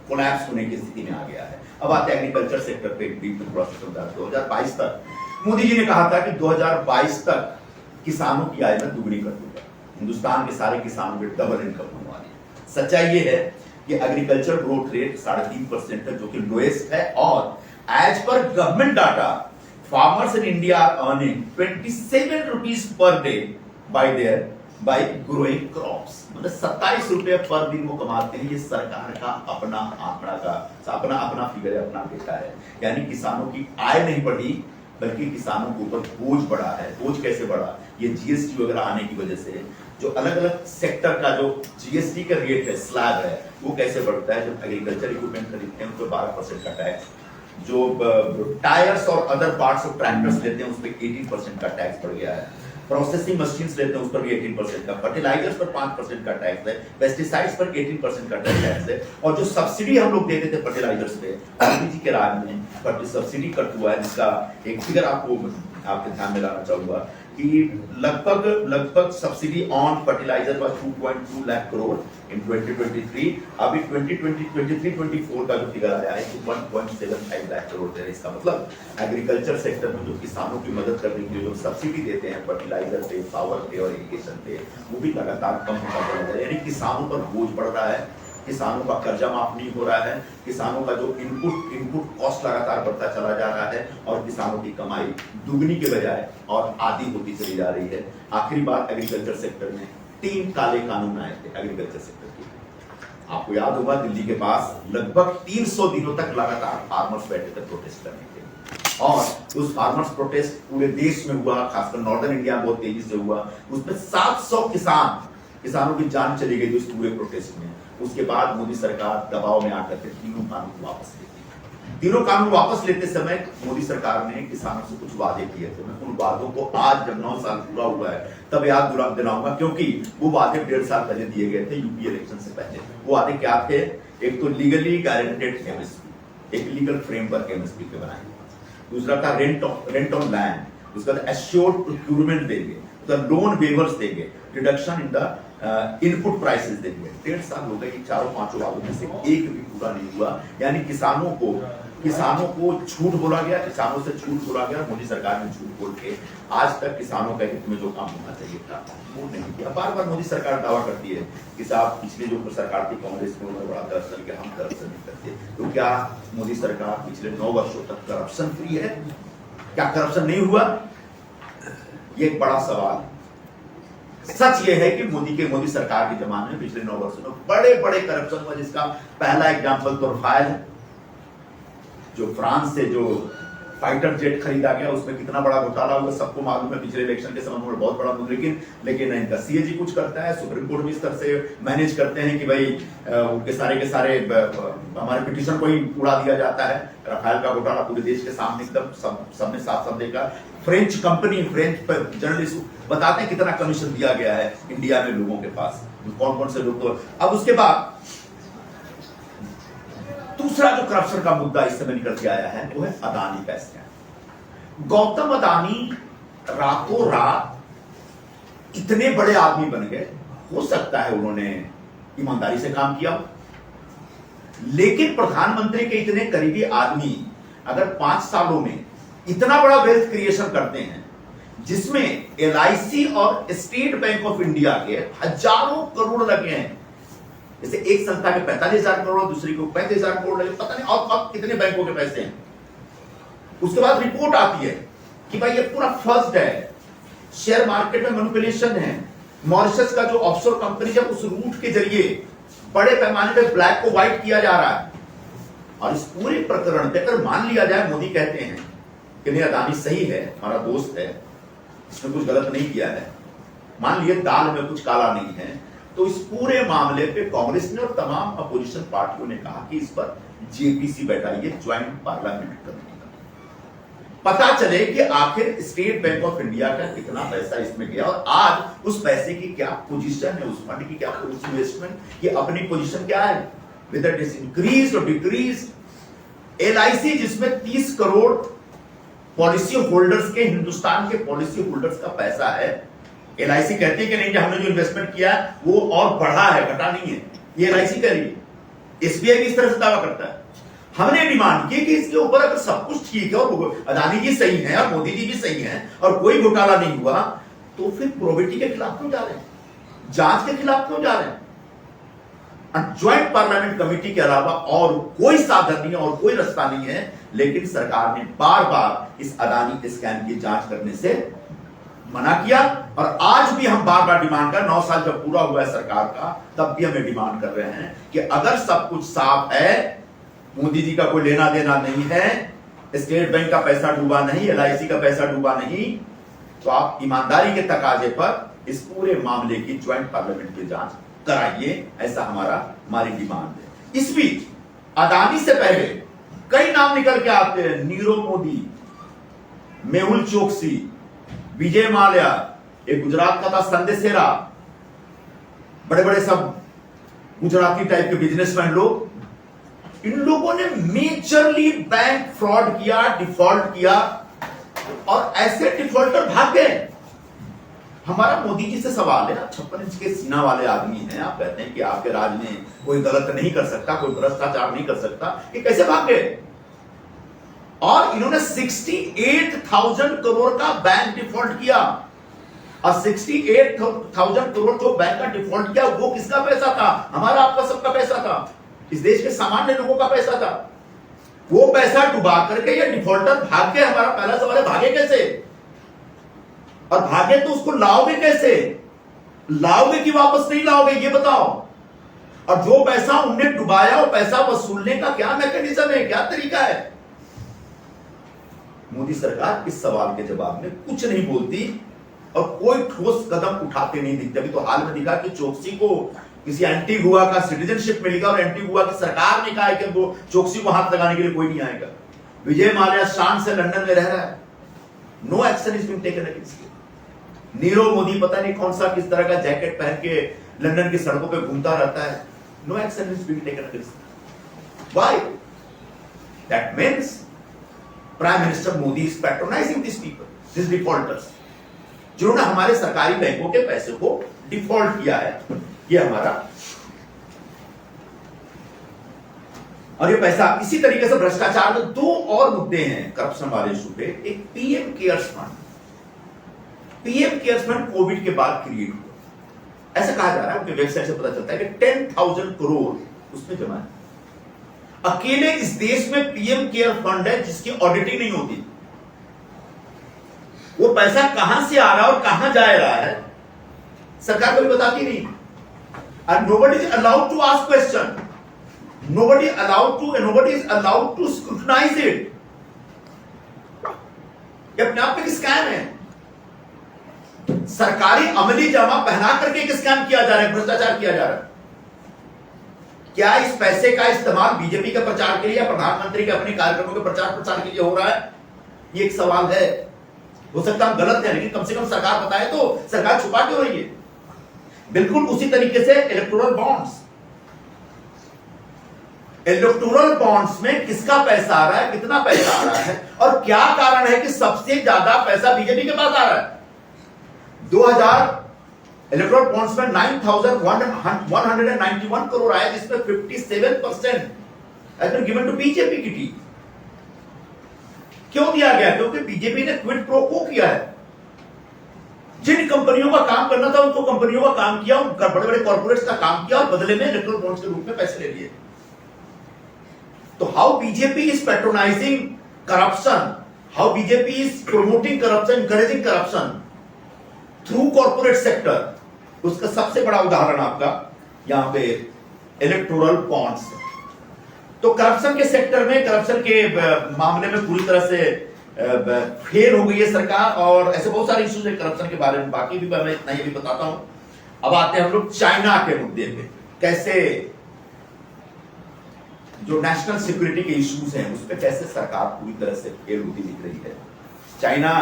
कोलैप्स होने की स्थिति में आ गया है। अब आते हैं एग्रीकल्चर सेक्टर पे। डीप प्रोसेस होता है 2022 तक मोदी जी ने कहा था कि 2022 तक किसानों की आय में दुगनी कर दूंगा, हिंदुस्तान के सारे किसानों के डबल इनकम होने वाली है। सच्चाई ये है कि एग्रीकल्चर ग्रोथ रेट 3.5% है, जो कि लोएस्ट है, और as per government data farmers in India are earning 27 rupees per day by growing crops। मतलब 27 रुपए पर दिन वो कमाते हैं। ये सरकार का अपना आंकड़ा का अपना फिगर है, अपना डेटा है। यानी किसानों की आय नहीं बढ़ी बल्कि किसानों के ऊपर बोझ बढ़ा है। बोझ कैसे बढ़ा? ये जीएसटी वगैरह आने की वजह से जो अलग अलग सेक्टर का जो जीएसटी का रेट है, स्लैब है, वो कैसे बढ़ता है। जब एग्रीकल्चर इक्विपमेंट खरीदते हैं उस पर 12% का टैक्स, जो टायर्स और अदर पार्ट्स ऑफ ट्रैक्टर्स लेते हैं उस पर 18% का टैक्स बढ़ गया है, प्रोसेसिंग मशीन्स लेते हैं उस पर भी 18% का, फर्टिलाइजर्स पर 5% का टैक्स है, पेस्टिसाइड्स पर 18% का टैक्स है, और जो सब्सिडी हम लोग देते थे फर्टिलाइजर्स पे मोदी जी के राज में सब्सिडी कट हुआ है, जिसका एक फिगर आपके ध्यान में लाना चाहूंगा कि लगभग subsidy on fertilizer was 2.2 lakh crore in 2023। अभी 2023-24 का जो फिगर आया है 1.75 लाख करोड़ है। इसका मतलब एग्रीकल्चर सेक्टर में जो किसानों की मदद करने के लिए जो सब्सिडी देते हैं फर्टिलाइजर पे, पावर पे और इरिगेशन पे, वो भी लगातार कम होता जा रहा है। यानी किसानों पर बोझ बढ़ रहा है, किसानों का कर्जा माफ नहीं हो रहा है, किसानों का जो इनपुट कॉस्ट लगातार बढ़ता चला जा रहा है, और किसानों की कमाई दुगनी के बजाय और आधी होती चली जा रही है। आखिरी बार एग्रीकल्चर सेक्टर में 3 काले कानून आए थे एग्रीकल्चर सेक्टर के। आपको याद होगा दिल्ली के पास लगभग 300 दिनों तक लगातार फार्मर्स बैठे थे प्रोटेस्ट करने के लिए, और उस फार्मर्स प्रोटेस्ट पूरे देश में हुआ, खासकर नॉर्दर्न इंडिया में बहुत तेजी से हुआ। उसमें 700 किसानों की जान चली गई थी उस पूरे प्रोटेस्ट में। उसके बाद मोदी सरकार दबाव में आकर के तीनों कानून वापस लेती। तीनों कानून वापस लेते समय मोदी सरकार ने किसानों से कुछ वादे किए थे। मैं उन वादों को आज जब 9 साल पूरा हुआ है तब याद दिलाऊंगा, क्योंकि वो वादे 1.5 साल पहले दिए गए थे यूपी इलेक्शन से पहले। वो वादे क्या थे? एक तो लीगली गारंटेड एमएसपी, एक लीगल फ्रेमवर्क एमएसपी पे बनाएंगे। दूसरा था रेंट ऑन लैंड, उसका एश्योर्ड प्रोक्यूरमेंट देंगे, लोन वेवर्स देंगे, reduction in the input prices देंगे। 1.5 साल हो गए, 4-5 वादों में से एक भी पूरा नहीं हुआ। यानी किसानों को झूठ बोला गया, किसानों से झूठ बोला गया। मोदी सरकार ने झूठ बोल के आज तक किसानों का हित में जो काम होना चाहिए था वो नहीं किया। बार बार मोदी सरकार दावा करती है कि साहब पिछले जो सरकार थी कांग्रेस में उन्होंने बड़ा करप्शन किया, हम करप्शन नहीं करते। तो क्या मोदी सरकार पिछले 9 वर्षों तक करप्शन फ्री है? क्या करप्शन नहीं हुआ? ये एक बड़ा सवाल। सच ये है कि मोदी सरकार के जमाने में पिछले 9 वर्षों में बड़े बड़े करप्शन हुआ, जिसका पहला एग्जांपल तो रफाल है। जो फ्रांस से जो फाइटर जेट खरीदा गया, उसमें कितना बड़ा घोटाला हुआ सबको मालूम है। पिछले इलेक्शन के समय में बहुत बड़ा मुद्दा, लेकिन इनका सीएजी कुछ करता है, सुप्रीम कोर्ट भी इस तरह से मैनेज करते हैं कि भाई उनके सारे हमारे पिटीशन को ही उड़ा दिया जाता है। रफाल का घोटाला पूरे देश के सामने एकदम सबने साफ देखा। फ्रेंच जर्नलिस्ट बताते हैं कितना कमीशन दिया गया है इंडिया में लोगों के पास, कौन कौन से लोग। तो अब उसके बाद दूसरा जो करप्शन का मुद्दा इस समय निकल के आया है वो है अदानी पैसे। गौतम अदानी रातों रात इतने बड़े आदमी बन गए। हो सकता है उन्होंने ईमानदारी से काम किया, लेकिन प्रधानमंत्री के इतने करीबी आदमी अगर 5 सालों में इतना बड़ा वेल्थ क्रिएशन करते हैं, जिसमें एलआईसी और स्टेट बैंक ऑफ इंडिया के हजारों करोड़ लगे हैं। जैसे एक संस्था के 45,000 करोड़, दूसरी को 35,000 करोड़ लगे, पता नहीं अब कितने बैंकों के पैसे हैं। उसके बाद रिपोर्ट आती है कि भाई ये पूरा फर्स्ट है, शेयर मार्केट में मैनिपुलेशन है। मॉरिशस का जो ऑफशोर कंपनी है उस रूट के जरिए बड़े पैमाने पे ब्लैक को व्हाइट किया जा रहा है। और इस पूरे प्रकरण पे अगर मान लिया जाए, मोदी कहते हैं कि नहीं अदानी सही है, हमारा दोस्त है, इसने कुछ गलत नहीं किया है, मान लिए दाल में कुछ काला नहीं है, तो इस पूरे मामले पे कांग्रेस ने और तमाम अपोजिशन पार्टियों ने कहा कि इस पर जेपीसी बैठाइए, ज्वाइंट पार्लियामेंट्री कमेटी, पता चले कि आखिर स्टेट बैंक ऑफ इंडिया का कितना पैसा इसमें गया और आज उस पैसे की क्या पोजीशन है, उस फंड की क्या इन्वेस्टमेंट, ये अपनी पोजीशन क्या है, whether it is increased or decreased। LIC जिसमें 30 करोड़ पॉलिसी होल्डर्स के, हिंदुस्तान के पॉलिसी होल्डर्स का पैसा है, LIC कहती है कि नहीं, हमने जो इन्वेस्टमेंट किया है वो और बढ़ा है, घटा नहीं है, ये LIC कह रही है। SBI भी इस तरह से दावा करता है। हमने डिमांड की कि इसके ऊपर अगर सब कुछ ठीक है और अदानी जी सही है और मोदी जी भी सही है और कोई घोटाला नहीं हुआ, तो फिर प्रोबेटी के खिलाफ क्यों जा रहे हैं, जांच के खिलाफ क्यों जा रहे हैं? ज्वाइंट पार्लियामेंट कमेटी के अलावा और कोई साधन नहीं है और कोई रास्ता नहीं है, लेकिन सरकार ने बार बार इस अदानी स्कैम की जांच करने से मना किया और आज भी हम बार बार डिमांड कर, 9 साल जब पूरा हुआ है सरकार का, तब भी हमें डिमांड कर रहे हैं कि अगर सब कुछ साफ है, मोदी जी का कोई लेना देना नहीं है, स्टेट बैंक का पैसा डूबा नहीं, LIC का पैसा डूबा नहीं, तो आप ईमानदारी के तकाजे पर इस पूरे मामले की ज्वाइंट पार्लियामेंट्री जांच कराइए, ऐसा हमारी डिमांड है। इस बीच अदानी से पहले कई नाम निकल के आते हैं, नीरव मोदी, मेहुल चोकसी, विजय माल्या, एक गुजरात का था संजय सेरा, बड़े बड़े सब गुजराती टाइप के बिजनेसमैन लोग, इन लोगों ने मेजरली बैंक फ्रॉड किया, डिफॉल्ट किया और ऐसे डिफॉल्टर भाग गए। हमारा मोदी जी से सवाल है, 56 इंच के सीना वाले आदमी हैं, आप कहते हैं कि आपके राज में कोई गलत नहीं कर सकता, कोई भ्रष्टाचार नहीं कर सकता, ये कैसे भाग गए? और इन्होंने 68,000 करोड़ का बैंक डिफॉल्ट किया और 68,000 करोड़ जो बैंक का डिफॉल्ट किया वो किसका पैसा था? हमारा आपका सबका पैसा था, इस देश के सामान्य लोगों का पैसा था। वो पैसा डुबा करके ये डिफॉल्टर भाग गए। हमारा पहला सवाल है, भागे कैसे? और भागे तो उसको लाओगे कैसे? लाओगे कि वापस नहीं लाओगे, ये बताओ। और जो पैसा उनने डुबाया वो पैसा वसूलने का क्या मैकेनिज्म है, क्या तरीका है? मोदी सरकार इस सवाल के जवाब में कुछ नहीं बोलती और कोई ठोस कदम उठाते नहीं दिखते। अभी तो हाल में दिखा कि चोकसी को किसी एंटीगुआ का सिटीजनशिप मिलेगा और एंटीगुआ की सरकार ने कहा है कि वो चोकसी को हाथ लगाने के लिए कोई नहीं आएगा। विजय माल्या शान से लंदन में रह रहा है, no action is being taken against him. Nirav Modi पता नहीं कौन सा किस तरह का जैकेट पहन के लंदन की सड़कों पे घूमता रहता है, no action is being taken against him. Why? That means prime minister Modi is patronising this people, this defaulters, जिन्होंने हमारे सरकारी बैंकों के पैसे को डिफॉल्ट किया है। ये हमारा, और ये पैसा इसी तरीके से भ्रष्टाचार में 2 और मुद्दे हैं करप्शन वाले इशू पे। एक PM cares fund, PM cares fund Covid के बाद क्रिएट हुआ, ऐसा कहा जा रहा है, उनकी वेबसाइट से पता चलता है कि 10,000 करोड़ उसमें जमा है। अकेले इस देश में पीएम केयर फंड है जिसकी ऑडिटिंग नहीं होती। वो पैसा कहां से आ रहा है और कहां जा रहा है सरकार कभी बताती नहीं। And nobody is allowed to ask question. Nobody is allowed to scrutinize it. ये अपने आप में एक स्कैम है। सरकारी अमली जामा पहना करके एक स्कैम किया जा रहा है, भ्रष्टाचार किया जा रहा है। क्या इस पैसे का इस्तेमाल बीजेपी के प्रचार के लिए या प्रधानमंत्री के अपने कार्यक्रमों के प्रचार के लिए हो रहा है? ये एक सवाल है। हो सकता है गलत है, लेकिन कम से कम सरकार बताए तो। सरकार छुपा क्यों रही है? बिल्कुल उसी तरीके से इलेक्टोरल बॉन्ड्स में किसका पैसा आ रहा है, कितना पैसा आ रहा है और क्या कारण है कि सबसे ज्यादा पैसा बीजेपी के पास आ रहा है। 2000 इलेक्टोरल बॉन्ड्स में 9,191 करोड़ आया, जिसमें 57% has been given to BJP की टीम। क्यों दिया गया? क्योंकि बीजेपी ने क्विड प्रो को किया है। जिन कंपनियों का काम करना था उनको कंपनियों का काम किया, उनका बड़े बड़े कॉर्पोरेट्स का काम किया और बदले में इलेक्टोरल बॉन्ड्स के रूप में पैसे ले लिए। तो how BJP is patronising corruption, how BJP is promoting corruption, encouraging corruption through corporate sector, उसका सबसे बड़ा उदाहरण आपका यहां पे इलेक्टोरल बॉन्ड्स। तो करप्शन के सेक्टर में, करप्शन के मामले में पूरी तरह से फेल हो गई है सरकार। और ऐसे बहुत सारे इश्यूज है करप्शन के बारे में, बाकी भी मैं इतना ही भी बताता हूं। अब आते हैं हम लोग चाइना के मुद्दे पे, कैसे जो नेशनल सिक्योरिटी के इश्यूज हैं उस पर कैसे सरकार पूरी तरह से फेल होती दिख रही है। चाइना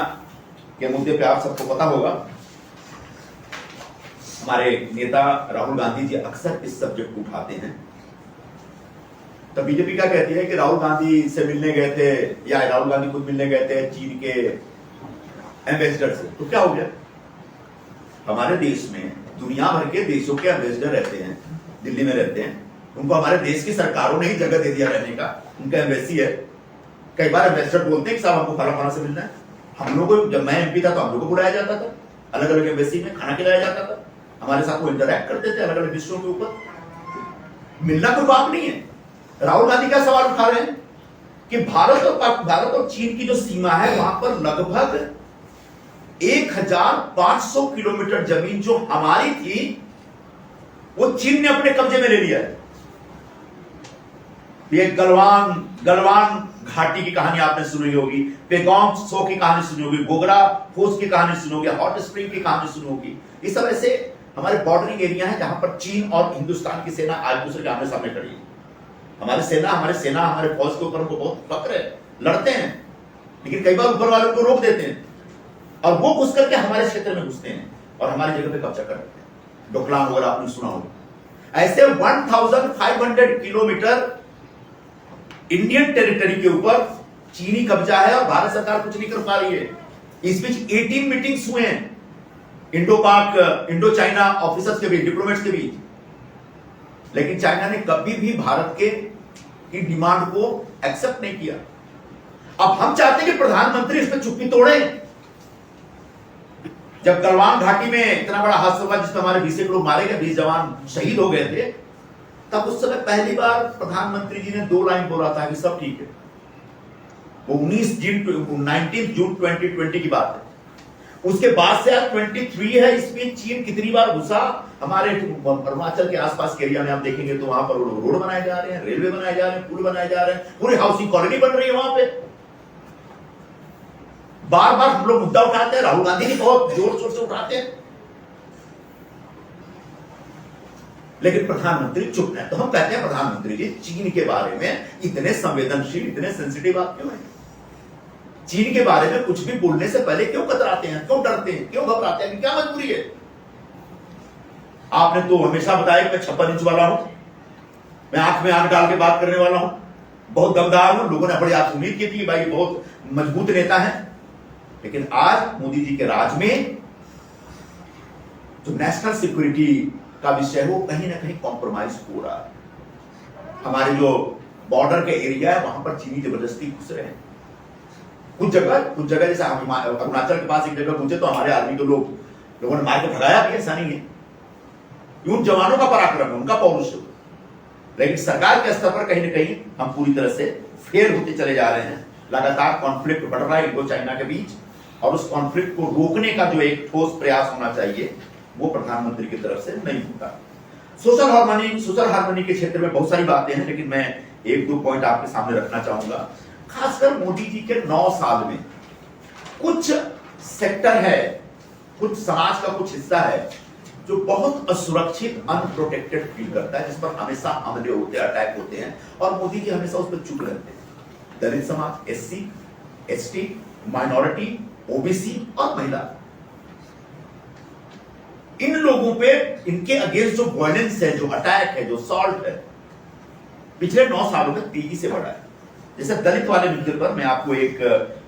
के मुद्दे पे आप सबको पता होगा, हमारे नेता राहुल गांधी जी अक्सर इस सब्जेक्ट को उठाते हैं। तो बीजेपी क्या कहती है कि राहुल गांधी से मिलने गए थे, या राहुल गांधी खुद मिलने गए थे चीन के एम्बेसडर से। तो क्या हो गया, हमारे देश में दुनिया भर के देशों के एम्बेसडर रहते हैं, दिल्ली में रहते हैं, उनको हमारे देश की सरकारों ने ही जगह दे दिया रहने का, उनका एम्बेसी है। कई बार एम्बेसडर बोलते हैं कि साहब हमको फला से मिलना है। हम लोग को, जब मैं एमपी था तो हम लोग को बुलाया जाता था, अलग अलग एम्बेसी में खाना खिलाया जाता था, हमारे साथ वो इंटरैक्ट करते थे अलग अलग विषयों के ऊपर। मिलना कोई बात नहीं है। राहुल गांधी का सवाल उठा रहे हैं कि भारत और चीन की जो सीमा है वहां पर लगभग 1500 किलोमीटर जमीन जो हमारी थी वो चीन ने अपने कब्जे में ले लिया है। ये गलवान घाटी की कहानी आपने सुनी होगी, पेगोंग त्सो की कहानी सुनी होगी, गोगरा फोर्स की कहानी सुनी होगी, हॉट स्प्रिंग की कहानी सुनी होगी। ये सब ऐसे हमारे बॉर्डरिंग एरिया है जहां पर चीन और हिंदुस्तान की सेना आज दूसरे के आमने सामने खड़ी है। हमारे फौज के ऊपर हमको बहुत फक्र है, लड़ते हैं, लेकिन कई बार ऊपर वालों को रोक देते हैं और वो घुस करके हमारे क्षेत्र में घुसते हैं और हमारी जगह पे कब्जा करते हैं। डोकलाम वगैरह आपने सुना होगा। ऐसे 1500 किलोमीटर इंडियन टेरिटरी के ऊपर चीनी कब्जा है और भारत सरकार कुछ नहीं कर पा रही है। इस बीच 18 मीटिंग्स हुए हैं इंडो चाइना ऑफिसर्स के बीच, डिप्लोमेट्स के बीच, लेकिन चाइना ने कभी भी भारत की डिमांड को एक्सेप्ट नहीं किया। अब हम चाहते हैं कि प्रधानमंत्री इस पर चुप्पी तोड़े। जब गलवान घाटी में इतना बड़ा हादसा हुआ जिसमें हमारे 20 लोग मारे गए, 20 जवान शहीद हो गए थे, तब उस समय पहली बार प्रधानमंत्री जी ने 2 लाइन बोला था कि सब ठीक है। वो 19 जून 2020 की बात है। उसके बाद से आज 23 है। इसमें चीन कितनी बार घुसा हमारे अरुणाचल के आसपास के एरिया में, आप देखेंगे तो वहां पर रोड बनाए जा रहे हैं, रेलवे बनाए जा रहे हैं, पुल बनाए जा रहे हैं, पूरी हाउसिंग कॉलोनी बन रही है वहां पे। बार बार हम लोग मुद्दा उठाते हैं, राहुल गांधी जी बहुत जोर शोर से उठाते हैं, लेकिन प्रधानमंत्री चुप है। तो हम कहते हैं प्रधानमंत्री जी चीन के बारे में इतने संवेदनशील, इतने सेंसिटिव आप क्यों हैं? चीन के बारे में कुछ भी बोलने से पहले क्यों कतराते हैं, क्यों डरते हैं, क्यों घबराते हैं, क्या मजबूरी है? आपने तो हमेशा बताया कि मैं 56 इंच वाला हूं, मैं आंख में आंख डाल के बात करने वाला हूं, बहुत दमदार हूं। लोगों ने बड़ी आपसे उम्मीद की थी कि भाई बहुत मजबूत नेता है। लेकिन आज मोदी जी के राज में जो नेशनल सिक्योरिटी का विषय है वो कहीं ना कहीं कॉम्प्रोमाइज हो रहा है। हमारे जो बॉर्डर के एरिया है वहां पर चीनी जबरदस्ती घुस रहे हैं। कुछ जगह जैसे अरुणाचल के पास एक जगह पहुंचे तो हमारे आर्मी के लोगों ने मार के भगाया भी, ऐसा नहीं है। उन जवानों का पराक्रम है, उनका पौरुष है। लेकिन सरकार के स्तर पर कहीं ना कहीं हम पूरी तरह से फेल होते चले जा रहे हैं। लगातार कॉन्फ्लिक्ट बढ़ रहा है इंडो चाइना के बीच, और उस कॉन्फ्लिक्ट को रोकने का जो एक ठोस प्रयास होना चाहिए वो प्रधानमंत्री की तरफ से नहीं होता। सोशल हार्मनी के क्षेत्र में बहुत सारी बातें हैं, लेकिन मैं 1-2 पॉइंट आपके सामने रखना चाहूंगा। खासकर मोदी जी के 9 साल में कुछ सेक्टर है, कुछ समाज का कुछ हिस्सा है जो बहुत असुरक्षित, अनप्रोटेक्टेड फील करता है, जिस पर हमेशा हमले होते हैं, अटैक होते हैं, और मोदी जी हमेशा उस पर चुप रहते हैं। दलित समाज, SC, ST, माइनॉरिटी, OBC और महिला, इन लोगों पे इनके अगेंस्ट जो वायलेंस है, जो अटैक है, जो सॉल्ट है, पिछले 9 सालों में तेजी से बढ़ा है। जैसे दलित वाले मुद्दे पर मैं आपको एक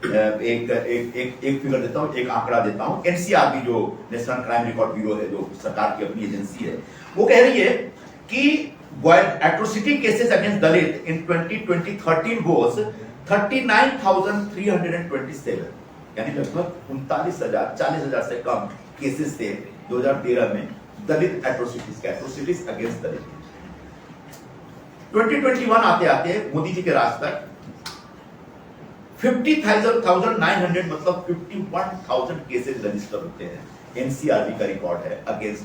फिगर देता हूं, एक आंकड़ा देता हूं। NCRB जो नेशनल क्राइम रिकॉर्ड ब्यूरो है, जो सरकार की अपनी एजेंसी है, वो कह रही है कि atrocity cases against Dalit in 2013 was 39,327, यानी लगभग 39,000 से कम केसेस थे 2013 में दलित एट्रोसिटीज अगेंस्ट दलित। 2021 आते आते मोदी जी के राज तक 50,900 मतलब 51,000 केसेस रजिस्टर होते हैं एनसीआरबी का रिकॉर्ड है अगेंस्ट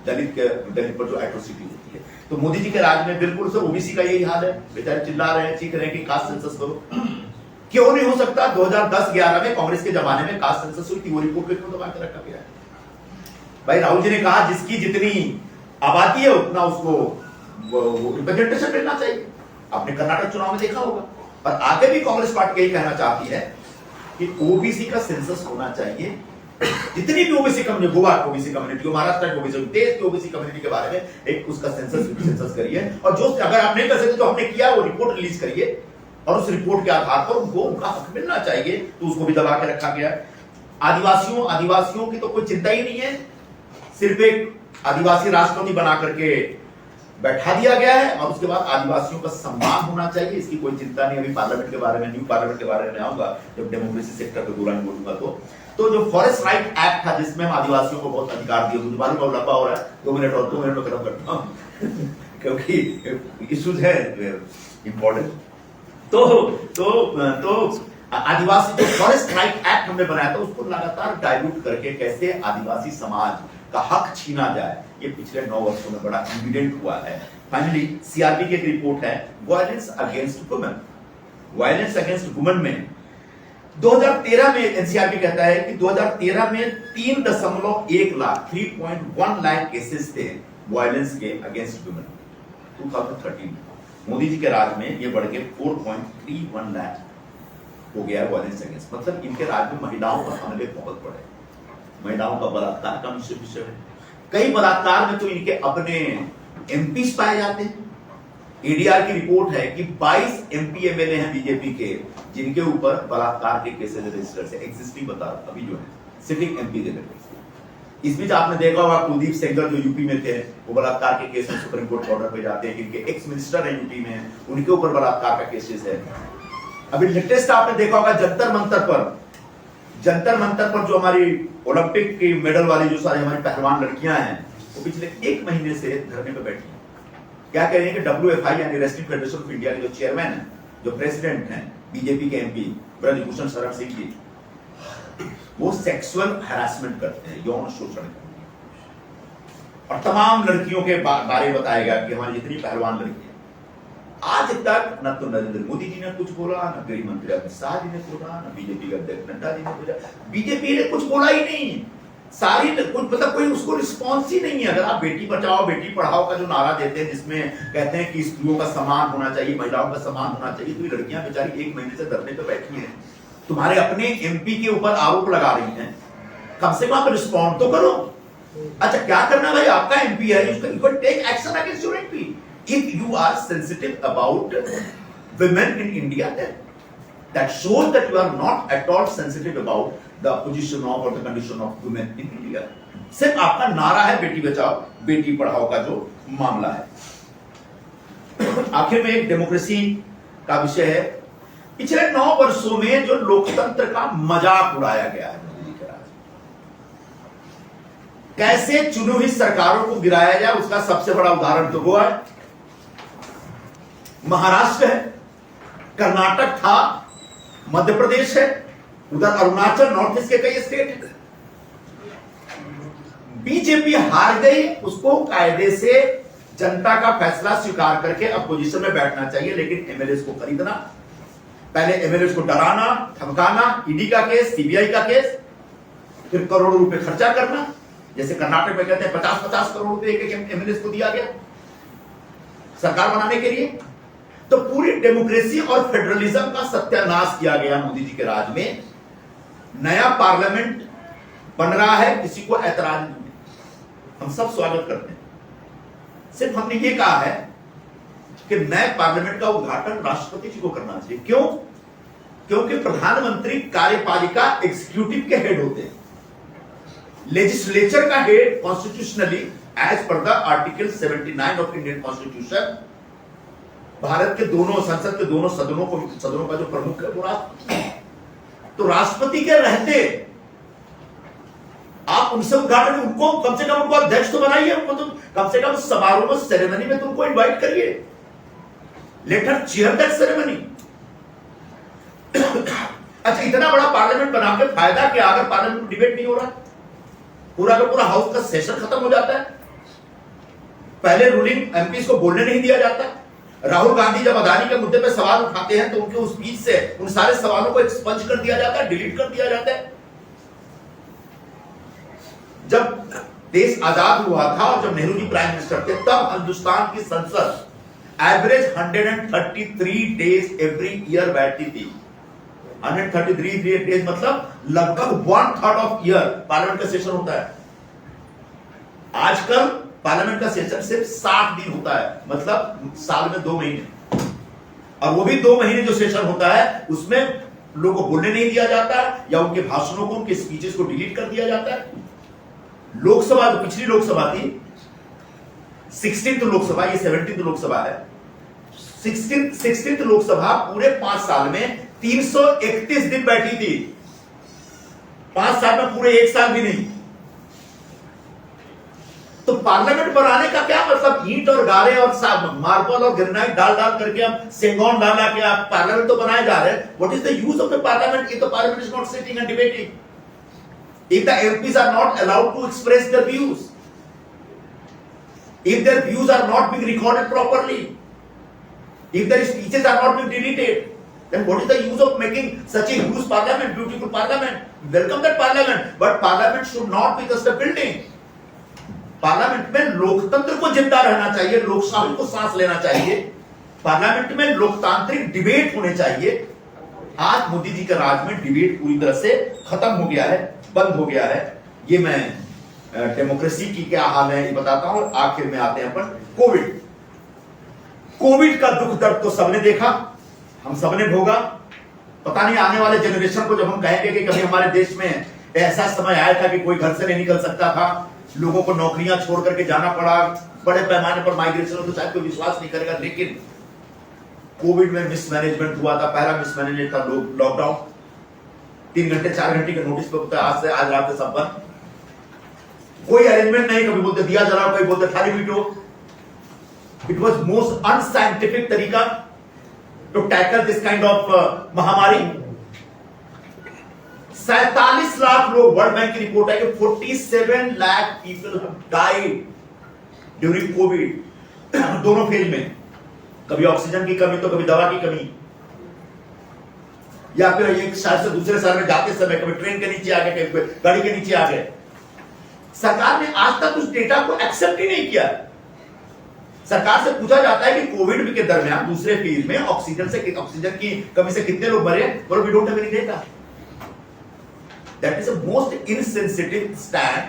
दलित पर जो एट्रोसिटी होती है। तो मोदी जी के राज में बिल्कुल सर ओबीसी का यही हाल है, बेचारे चिल्ला रहे हैं, चीख रहे हैं कि कास्ट सेंसस करो। क्यों नहीं हो सकता? 2010-11 में कांग्रेस के जमाने में कास्ट सेंसस हुई थी, वो रिपोर्ट को क्यों दबा के रखा गया है? भाई राहुल जी ने कहा जिसकी जितनी आबादी है उतना उसको रिप्रेजेंटेशन मिलना चाहिए। आपने कर्नाटक चुनाव में देखा होगा। और आगे भी कांग्रेस पार्टी यही कहना चाहती है कि ओबीसी का सेंसस होना चाहिए। जितनी भी OBC community, Goa OBC community, Maharashtra OBC, देश की ओबीसी कम्युनिटी के बारे में एक उसका सेंसस करिए। और जो अगर आप नहीं कर सकते तो हमने किया वो रिपोर्ट रिलीज करिए, और उस रिपोर्ट के आधार पर उनको उनका हक मिलना चाहिए। तो उसको भी दबा के रखा गया। आदिवासियों की तो कोई चिंता ही नहीं है, सिर्फ एक आदिवासी राष्ट्रपति बना करके बैठा दिया गया है, और उसके बाद आदिवासियों का सम्मान होना चाहिए, इसकी कोई चिंता नहीं। अभी पार्लियामेंट के बारे में, न्यू पार्लियामेंट के बारे में आऊंगा जब डेमोक्रेसी सेक्टर पे बुरा नहीं बोलूंगा। तो जो फॉरेस्ट राइट एक्ट था जिसमें हम आदिवासियों को बहुत अधिकार दिए, मुझे मालूम बहुत लंबा हो रहा है, 2 मिनट में खत्म करता हूं क्योंकि इश्यूज है इंपॉर्टेंट। तो आदिवासी जो फॉरेस्ट राइट एक्ट हमने बनाया था उसको लगातार डाइल्यूट करके कैसे आदिवासी समाज का हक छीना जाए, ये पिछले 9 वर्षों में बड़ा एविडेंट हुआ है। फाइनली सीआरपी की एक रिपोर्ट है violence against women. Violence against women में 2013 में एनसीआरपी कहता है कि 2013 में 3.1 लाख 3.1 लाख केसेस थे वायलेंस के अगेंस्ट वुमेन। 2013 मोदी जी के राज में ये बढ़ के 4.31 लाख हो गया है वायलेंस अगेंस्ट। मतलब इनके राज में महिलाओं का हमले बहुत बड़े, महिलाओं का बलात्कार का विषय है। कई बलात्कार में तो इनके अपने एमपी पाए जाते हैं। एडीआर की रिपोर्ट है कि 22 एमपी एमएलए हैं बीजेपी के जिनके ऊपर बलात्कार के केसेस रजिस्टर्ड है, एग्जिस्टिंग बता रहा अभी जो है सिटिंग एमपी के लेवल। इस बीच आपने देखा होगा कुलदीप सेंगर जो यूपी में थे, वो बलात्कार के केस में सुप्रीम कोर्ट ऑर्डर पे जाते हैं। इनके एक्स मिनिस्टर है यूपी में, उनके ऊपर बलात्कार का केसेस है। अभी लेटेस्ट आपने देखा होगा जंतर मंतर पर जो हमारी ओलंपिक की मेडल वाली जो सारी हमारी पहलवान लड़कियां हैं, वो पिछले 1 महीने से धरने पे बैठी हैं। क्या कह रही है कि WFI यानी रेसलिंग फेडरेशन ऑफ इंडिया के जो चेयरमैन है, जो प्रेसिडेंट हैं बीजेपी के एमपी ब्रजभूषण शरण सिंह जी, वो सेक्सुअल हैरासमेंट करते हैं, यौन शोषण करते हैं। और तमाम लड़कियों के बारे में बताया गया कि हमारी जितनी पहलवान लड़कियां, आज तक न तो नरेंद्र मोदी जी ने कुछ बोला, न गृह मंत्री अमित शाह जी ने बोला, न बीजेपी के अध्यक्ष नड्डा जी ने बोला। बीजेपी ने कुछ बोला ही नहीं, सारी कुछ मतलब कोई उसको रिस्पॉन्स ही नहीं है। अगर आप बेटी बचाओ बेटी पढ़ाओ का जो नारा देते हैं, जिसमें कहते हैं कि स्त्रियों का सम्मान होना चाहिए, महिलाओं का सम्मान होना चाहिए, तो ये लड़कियां बेचारी 1 महीने से धरने पे बैठी हैं, तुम्हारे अपने एमपी के ऊपर आरोप लगा रही हैं, कम से कम रिस्पॉन्ड तो करो। अच्छा क्या करना भाई, आपका एमपी है, you can take action against your MP if you are sensitive about women in India, then that shows that you are not at all sensitive about the position of or the condition of women in India. सिर्फ आपका नारा है बेटी बचाओ बेटी पढ़ाओ का जो मामला है। आखिर में एक डेमोक्रेसी का विषय है। पिछले 9 वर्षों में जो लोकतंत्र का मजाक उड़ाया गया है मोदी जी के राज, कैसे चुनी हुई सरकारों को गिराया जाए, उसका सबसे बड़ा उदाहरण तो गोवा है, महाराष्ट्र है, कर्नाटक था, मध्य प्रदेश है, उधर अरुणाचल, नॉर्थ ईस्ट के कई स्टेट है। बीजेपी हार गई, उसको कायदे से जनता का फैसला स्वीकार करके अपोजिशन में बैठना चाहिए, लेकिन एमएलए को खरीदना, पहले एमएलए को डराना धमकाना, ईडी का केस, सीबीआई का केस, फिर करोड़ों रुपए खर्चा करना, जैसे कर्नाटक में कहते हैं 50-50 करोड़ रुपए एक एमएलए को दिया गया सरकार बनाने के लिए। तो पूरी डेमोक्रेसी और फेडरलिज्म का सत्यानाश किया गया मोदी जी के राज में। नया पार्लियामेंट बन रहा है, किसी को ऐतराज नहीं है, हम सब स्वागत करते हैं। सिर्फ हमने ये कहा है कि नए पार्लियामेंट का उद्घाटन राष्ट्रपति जी को करना चाहिए। क्यों? क्योंकि प्रधानमंत्री कार्यपालिका एग्जीक्यूटिव के हेड होते हैं, लेजिस्लेचर का head constitutionally as per the article 79 of Indian constitution Bharat के दोनों संसद के दोनों सदनों का जो प्रमुख है वो राष्ट्रपति है। तो राष्ट्रपति के रहते आप उनसे उद्घाटन, उनको कम से कम उनको अध्यक्ष तो बनाइए, उनको तो कम से कम समारोह में सेरेमनी में तो उनको इनवाइट करिए, let her chair that ceremony. अच्छा इतना बड़ा पार्लियामेंट बना के फायदा क्या अगर पार्लियामेंट में डिबेट नहीं हो रहा? पूरा का पूरा हाउस का सेशन खत्म हो जाता है। पहले रूलिंग एमपीज को बोलने नहीं दिया जाता। राहुल गांधी जब अदानी के मुद्दे पे सवाल उठाते हैं तो उनके उस स्पीच से उन सारे सवालों को एक्सपंज कर दिया जाता है, डिलीट कर दिया जाता है। जब देश आजाद हुआ था और जब नेहरू जी प्राइम मिनिस्टर थे तब हिंदुस्तान की संसद एवरेज 133 डेज एवरी ईयर बैठती थी। 133 डेज मतलब लगभग 1/3 ऑफ ईयर पार्लियामेंट का सेशन होता है। आजकल पार्लियामेंट का सेशन सिर्फ 60 दिन होता है, मतलब साल में 2 महीने, और वो भी 2 महीने जो सेशन होता है उसमें लोगों को बोलने नहीं दिया जाता या उनके भाषणों को, उनके स्पीचेस को डिलीट कर दिया जाता है। लोकसभा जो पिछली लोकसभा थी 16th लोकसभा, ये 17th लोकसभा है। 16th लोकसभा पूरे 5 साल में 331 दिन बैठी थी। 5 साल में पूरे 1 साल भी नहीं। तो पार्लियामेंट बनाने का क्या मतलब? ईंट और गारे और मार्बल और ग्रेनाइट डाल डाल करके आप सेंगोन डाला के आप पार्लियामेंट तो बनाए जा रहे हैं। What is the use of the parliament if the parliament is not sitting and debating? If the MPs are not allowed to express their views, if their views are not being recorded properly, if their speeches are not being deleted, then what is the use of making such a huge parliament, beautiful parliament? Welcome that parliament, but parliament should not be just a building. Parliament में लोकतंत्र को जिंदा रहना चाहिए, लोकशाही को सांस लेना चाहिए, पार्लियामेंट में लोकतांत्रिक डिबेट होने चाहिए। आज मोदी जी के राज में डिबेट पूरी तरह से खत्म हो गया है, बंद हो गया है। ये मैं डेमोक्रेसी की क्या हाल है ये बताता हूं। आखिर में आते हैं अपन कोविड का दुख दर्द तो सबने देखा, हम सबने भोगा। पता नहीं आने वाले जनरेशन को जब हम कहेंगे कि कभी हमारे देश में ऐसा समय आया था कि कोई घर से नहीं निकल सकता था, लोगों को नौकरियां छोड़ करके जाना पड़ा, बड़े पैमाने पर माइग्रेशन हो, तो शायद कोई विश्वास नहीं करेगा। लेकिन कोविड में मिसमैनेजमेंट हुआ था। पहला मिसमैनेजमेंट था लॉकडाउन। 3 घंटे 4 घंटे के नोटिस पे होता है, आज रात से सब बंद, कोई अरेंजमेंट नहीं। कभी बोलते दिया जलाओ, कभी बोलते थाली पीटो। इट वॉज मोस्ट अनसाइंटिफिक तरीका to tackle this kind of महामारी। 47 लाख लोग, वर्ल्ड बैंक की रिपोर्ट है कि 47 lakh people have died during Covid. दोनों फेज में, कभी ऑक्सीजन की कमी तो कभी दवा की कमी, या फिर एक शहर से दूसरे शहर में जाते समय कभी ट्रेन के नीचे आ गए, कभी गाड़ी के नीचे आ गए। सरकार ने आज तक उस डेटा को एक्सेप्ट ही नहीं किया। सरकार से पूछा जाता है कि कोविड के दरमियान दूसरे फेज में ऑक्सीजन की कमी से कितने लोग मरे, और we don't have any data. That is a most insensitive stand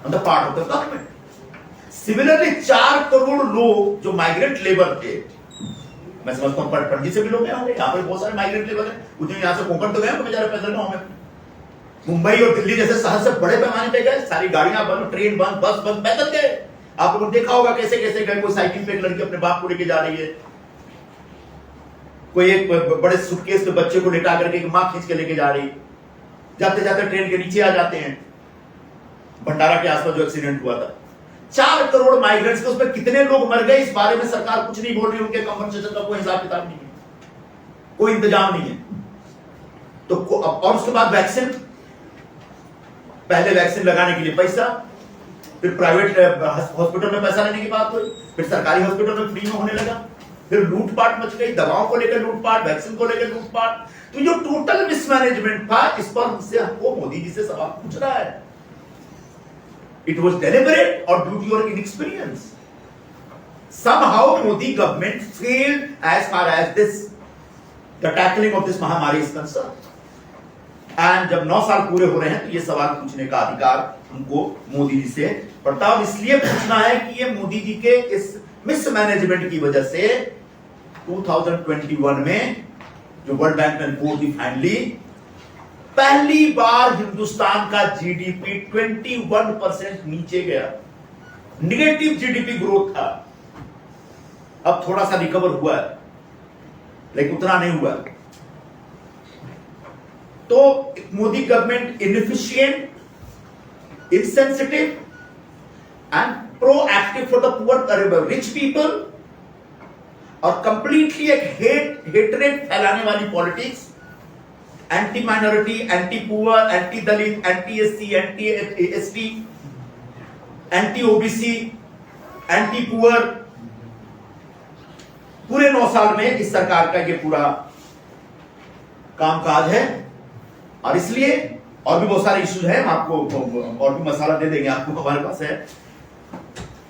on the part of the government. Similarly 4 crore लोग जो माइग्रेंट लेबर थे, मैं समझता हूं पणजी से भी लोग हैं, यहाँ पर बहुत सारे माइग्रेंट लेबर हैं, कुछ यहाँ से कोंकण तो गए बेचारे पैदल गांव में। मुंबई और दिल्ली जैसे शहर से बड़े पैमाने पे गए, सारी गाड़ियां बंद, ट्रेन बंद, बस बंद, पैदल गए। आप लोगों ने देखा होगा कैसे कैसे गए। कोई साइकिल पे एक लड़की अपने बाप को लेके जा रही है, कोई एक बड़े सूटकेस पे बच्चे को लेटा करके एक मां खींच के लेके जा रही, जाते जाते ट्रेन के नीचे आ जाते हैं। भंडारा के आसपास जो एक्सीडेंट हुआ था, 4 करोड़ माइग्रेंट्स के, उसमें कितने लोग मर गए इस बारे में सरकार कुछ नहीं बोल रही। उनके कंपनसेशन का कोई हिसाब किताब नहीं है, कोई इंतजाम नहीं है। तो और उसके बाद वैक्सीन, पहले वैक्सीन लगाने के लिए पैसा, फिर प्राइवेट हॉस्पिटल में पैसा लेने की बात हुई, फिर सरकारी हॉस्पिटल में फ्री में होने लगा, फिर लूटपाट मच गई, दवाओं को लेकर लूटपाट, वैक्सीन को लेकर लूटपाट। तो जो टोटल मिसमैनेजमेंट था, इस पर हमसे हमको मोदी जी से सवाल पूछ रहा है। It was deliberate or due to your inexperience? Somehow Modi government failed as far as the tackling of this महामारी is concerned. And जब 9 साल पूरे हो रहे हैं तो ये सवाल पूछने का अधिकार हमको मोदी जी से पड़ता है। और इसलिए पूछना है कि ये मोदी जी के इस मिसमैनेजमेंट की वजह से 2021 में जो वर्ल्ड बैंक ने रिपोर्ट दी फाइनली, पहली बार हिंदुस्तान का जीडीपी 21% नीचे गया। निगेटिव जीडीपी ग्रोथ था। अब थोड़ा सा रिकवर हुआ है, लेकिन उतना नहीं हुआ। तो Modi government inefficient, insensitive and proactive for the poor rich people, और कंप्लीटली एक हेटरेट फैलाने वाली politics anti minority, anti poor, anti Dalit, anti SC, anti ST, anti OBC, anti poor, पूरे 9 साल में इस सरकार का ये पूरा कामकाज है। और इसलिए और भी बहुत सारे इश्यूज हैं, हम आपको और भी मसाला दे देंगे, आपको हमारे पास है।